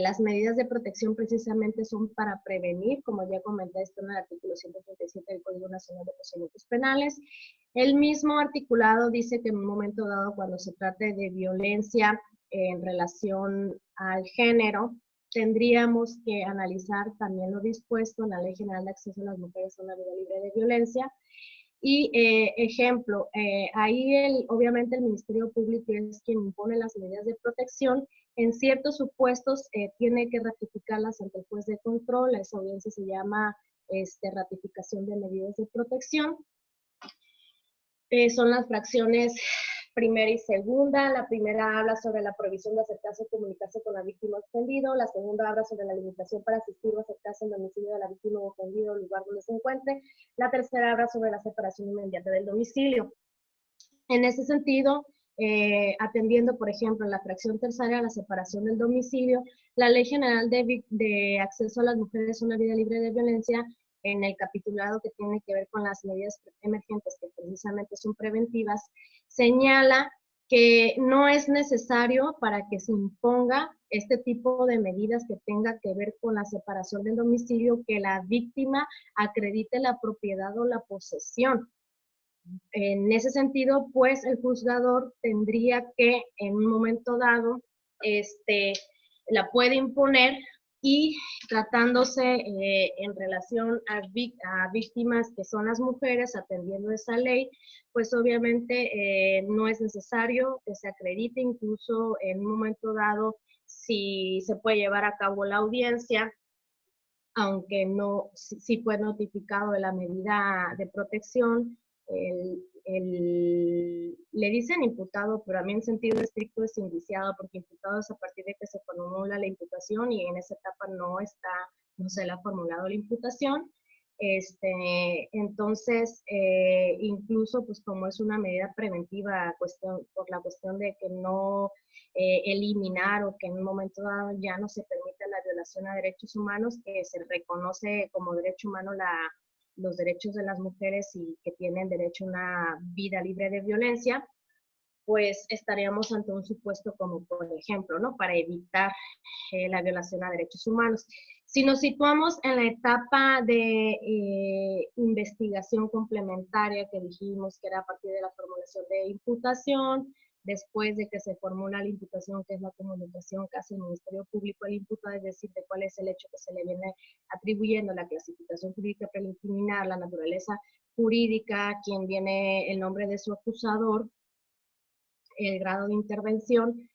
Las medidas de protección precisamente son para prevenir, como ya comenté esto en el artículo 137 del Código Nacional de Procedimientos Penales. El mismo articulado dice que en un momento dado, cuando se trate de violencia en relación al género, tendríamos que analizar también lo dispuesto en la Ley General de Acceso a las Mujeres a una Vida Libre de Violencia. Y ejemplo, ahí obviamente el Ministerio Público es quien impone las medidas de protección. En ciertos supuestos tiene que ratificarlas ante el juez de control. Esa audiencia se llama ratificación de medidas de protección. Son las fracciones primera y segunda. La primera habla sobre la prohibición de acercarse o comunicarse con la víctima o ofendido. La segunda habla sobre la limitación para asistir o acercarse al domicilio de la víctima o ofendido o lugar donde se encuentre. La tercera habla sobre la separación inmediata del domicilio. En ese sentido, atendiendo, por ejemplo, en la fracción tercera a la separación del domicilio, la Ley General de Acceso a las Mujeres a una Vida Libre de Violencia, en el capitulado que tiene que ver con las medidas emergentes, que precisamente son preventivas, señala que no es necesario para que se imponga este tipo de medidas que tenga que ver con la separación del domicilio, que la víctima acredite la propiedad o la posesión. En ese sentido, pues el juzgador tendría que en un momento dado la puede imponer y tratándose en relación a víctimas que son las mujeres, atendiendo esa ley, pues obviamente no es necesario que se acredite, incluso en un momento dado si se puede llevar a cabo la audiencia, aunque no, sí fue notificado de la medida de protección, le dicen imputado, pero a mí en sentido estricto es indiciado, porque imputado es a partir de que se formula la imputación y en esa etapa no se le ha formulado la imputación. Entonces, incluso pues como es una medida preventiva por la cuestión de que no eliminar o que en un momento dado ya no se permita la violación a derechos humanos, que se reconoce como derecho humano los derechos de las mujeres y que tienen derecho a una vida libre de violencia, pues estaríamos ante un supuesto como, por ejemplo, ¿no? Para evitar la violación a derechos humanos. Si nos situamos en la etapa de investigación complementaria que dijimos que era a partir de la formulación de imputación, después de que se formula la imputación, que es la comunicación que hace el Ministerio Público al imputado, es decir, de cuál es el hecho que se le viene atribuyendo, la clasificación jurídica preliminar, la naturaleza jurídica, quién viene el nombre de su acusador, el grado de intervención,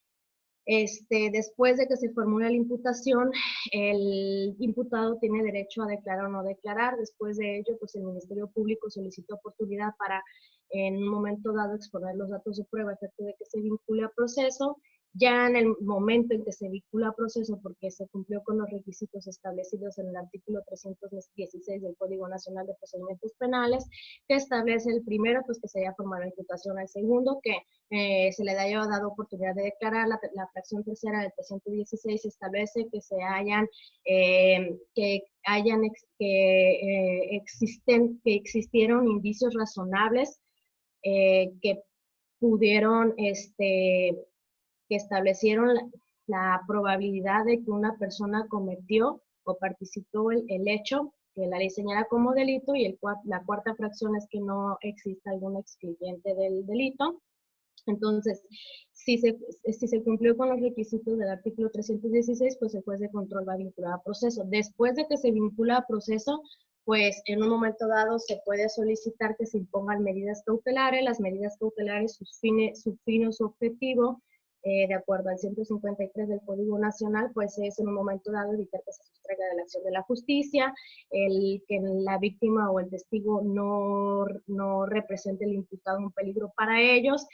Después de que se formule la imputación, el imputado tiene derecho a declarar o no declarar. Después de ello, pues el Ministerio Público solicita oportunidad para, en un momento dado, exponer los datos de prueba a efecto de que se vincule a proceso. Ya en el momento en que se vincula a proceso, porque se cumplió con los requisitos establecidos en el artículo 316 del Código Nacional de Procedimientos Penales, que establece el primero, pues que se haya formado la imputación; al segundo, que se le haya dado oportunidad de declarar. La fracción tercera del 316 establece que se hayan, que existieron indicios razonables que pudieron, que establecieron la probabilidad de que una persona cometió o participó el hecho que la ley señala como delito, y la cuarta fracción es que no exista algún excluyente del delito. Entonces, si se cumplió con los requisitos del artículo 316, pues el juez de control va a vincular a proceso. Después de que se vincula a proceso, pues en un momento dado se puede solicitar que se impongan medidas cautelares. Las medidas cautelares, su fin o su objetivo, de acuerdo al 153 del Código Nacional, pues es en un momento dado evitar que se sustraiga de la acción de la justicia, el que la víctima o el testigo no represente el imputado un peligro para ellos,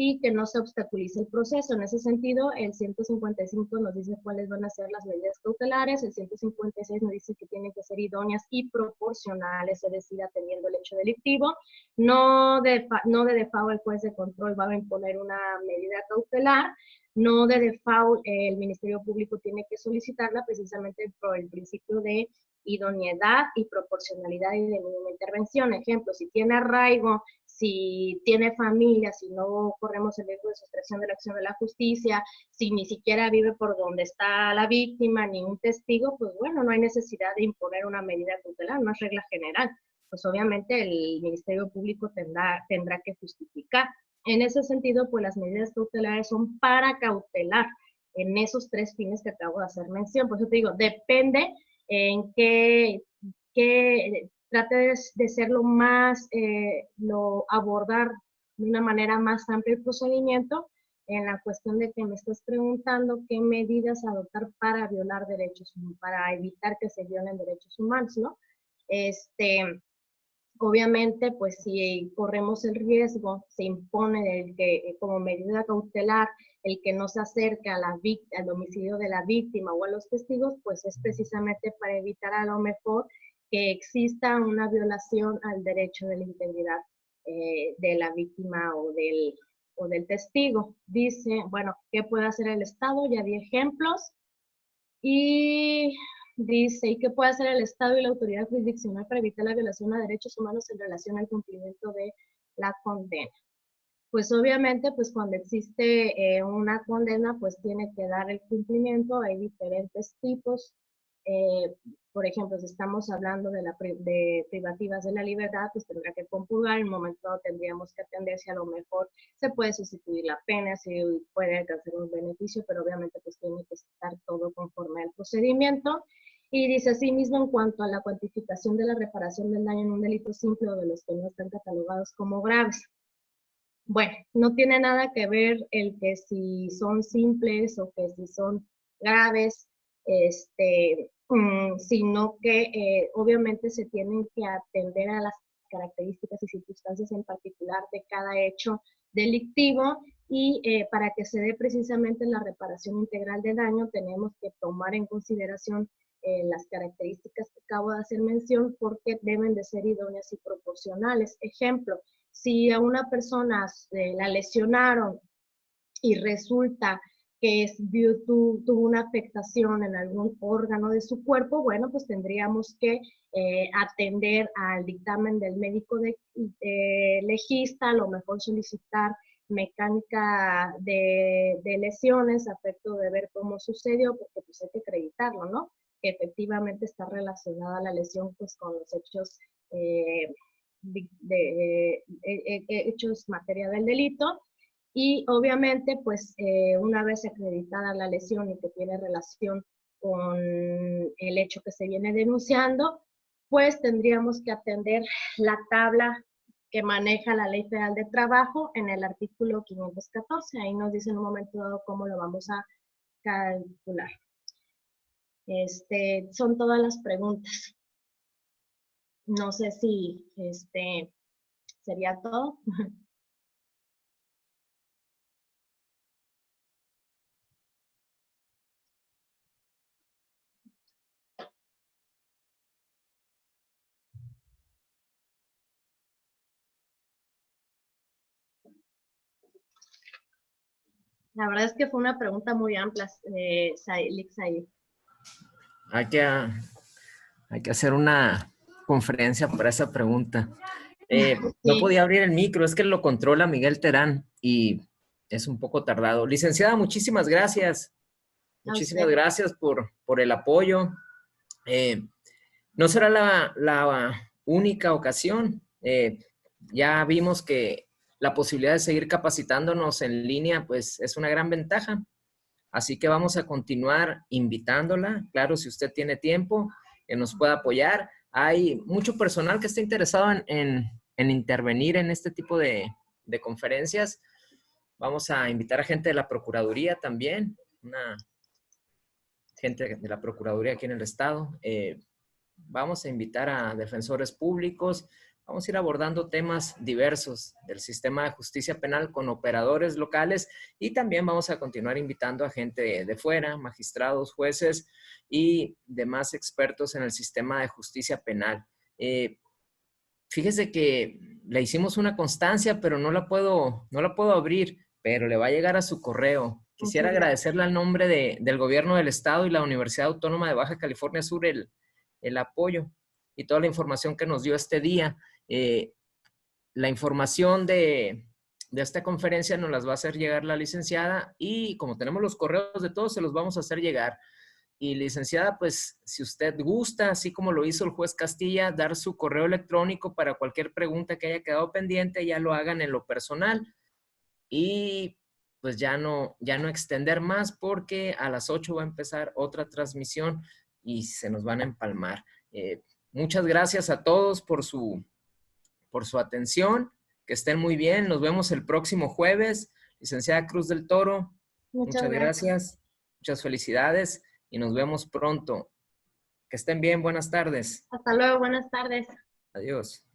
y que no se obstaculice el proceso. En ese sentido, el 155 nos dice cuáles van a ser las medidas cautelares, el 156 nos dice que tienen que ser idóneas y proporcionales, es decir, atendiendo el hecho delictivo. No de default el juez de control va a imponer una medida cautelar, no de default el Ministerio Público tiene que solicitarla, precisamente por el principio de idoneidad y proporcionalidad y de mínima intervención. Ejemplo, si tiene arraigo, si tiene familia, si no corremos el riesgo de sustracción de la acción de la justicia, si ni siquiera vive por donde está la víctima, ni un testigo, pues bueno, no hay necesidad de imponer una medida cautelar, no es regla general. Pues obviamente el Ministerio Público tendrá que justificar. En ese sentido, pues las medidas cautelares son para cautelar en esos tres fines que acabo de hacer mención. Por eso te digo, depende en qué trate de ser lo más, abordar de una manera más amplia el procedimiento, en la cuestión de que me estás preguntando qué medidas adoptar para violar derechos, para evitar que se violen derechos humanos, ¿no? Obviamente, pues si corremos el riesgo, se impone el que, como medida cautelar, el que no se acerque al domicilio de la víctima o a los testigos, pues es precisamente para evitar a lo mejor que exista una violación al derecho de la integridad de la víctima o del testigo. Dice, bueno, ¿qué puede hacer el Estado? Ya di ejemplos. Y dice, ¿y qué puede hacer el Estado y la autoridad jurisdiccional para evitar la violación a derechos humanos en relación al cumplimiento de la condena? Pues obviamente, pues cuando existe una condena, pues tiene que dar el cumplimiento. Hay diferentes tipos. Por ejemplo, si estamos hablando de privativas de la libertad, pues tendrá que compurgar. En un momento tendríamos que atender si a lo mejor se puede sustituir la pena, si puede alcanzar un beneficio, pero obviamente pues tiene que estar todo conforme al procedimiento. Y dice asimismo, en cuanto a la cuantificación de la reparación del daño en un delito simple o de los que no están catalogados como graves. Bueno, no tiene nada que ver el que si son simples o que si son graves, sino que obviamente se tienen que atender a las características y circunstancias en particular de cada hecho delictivo, y para que se dé precisamente la reparación integral de daño tenemos que tomar en consideración las características que acabo de hacer mención, porque deben de ser idóneas y proporcionales. Ejemplo, si a una persona la lesionaron y resulta que tuvo una afectación en algún órgano de su cuerpo, bueno, pues tendríamos que atender al dictamen del médico legista, a lo mejor solicitar mecánica de lesiones, a efecto de ver cómo sucedió, porque pues hay que acreditarlo, ¿no? Que efectivamente está relacionada la lesión pues con los hechos hechos materia del delito. Y obviamente, pues una vez acreditada la lesión y que tiene relación con el hecho que se viene denunciando, pues tendríamos que atender la tabla que maneja la Ley Federal de Trabajo en el artículo 514. Ahí nos dice en un momento dado cómo lo vamos a calcular. Son todas las preguntas. No sé si sería todo. La verdad es que fue una pregunta muy amplia, Lixaí. Hay que hacer una conferencia para esa pregunta. No Sí. podía abrir el micro, es que lo controla Miguel Terán y es un poco tardado. Licenciada, muchísimas gracias. A Muchísimas usted. gracias por el apoyo. No será la única ocasión. Ya vimos que la posibilidad de seguir capacitándonos en línea, pues es una gran ventaja. Así que vamos a continuar invitándola. Claro, si usted tiene tiempo, que nos pueda apoyar. Hay mucho personal que está interesado en intervenir en este tipo de conferencias. Vamos a invitar a gente de la Procuraduría también, una gente de la Procuraduría aquí en el estado. Vamos a invitar a defensores públicos. Vamos a ir abordando temas diversos del sistema de justicia penal con operadores locales y también vamos a continuar invitando a gente de fuera, magistrados, jueces y demás expertos en el sistema de justicia penal. Fíjese que le hicimos una constancia, pero no la puedo abrir, pero le va a llegar a su correo. Quisiera Muchas gracias. agradecerle al nombre del gobierno del estado y la Universidad Autónoma de Baja California Sur el apoyo y toda la información que nos dio este día. La información de esta conferencia nos las va a hacer llegar la licenciada y como tenemos los correos de todos, se los vamos a hacer llegar. Y licenciada, pues si usted gusta, así como lo hizo el juez Castilla, dar su correo electrónico para cualquier pregunta que haya quedado pendiente, ya lo hagan en lo personal. Y pues ya no extender más porque a las 8 va a empezar otra transmisión y se nos van a empalmar. Muchas gracias a todos por su atención. Que estén muy bien. Nos vemos el próximo jueves. Licenciada Cruz del Toro, Muchas muchas gracias. gracias. Muchas felicidades y nos vemos pronto. Que estén bien. Buenas tardes. Hasta luego, buenas tardes. Adiós.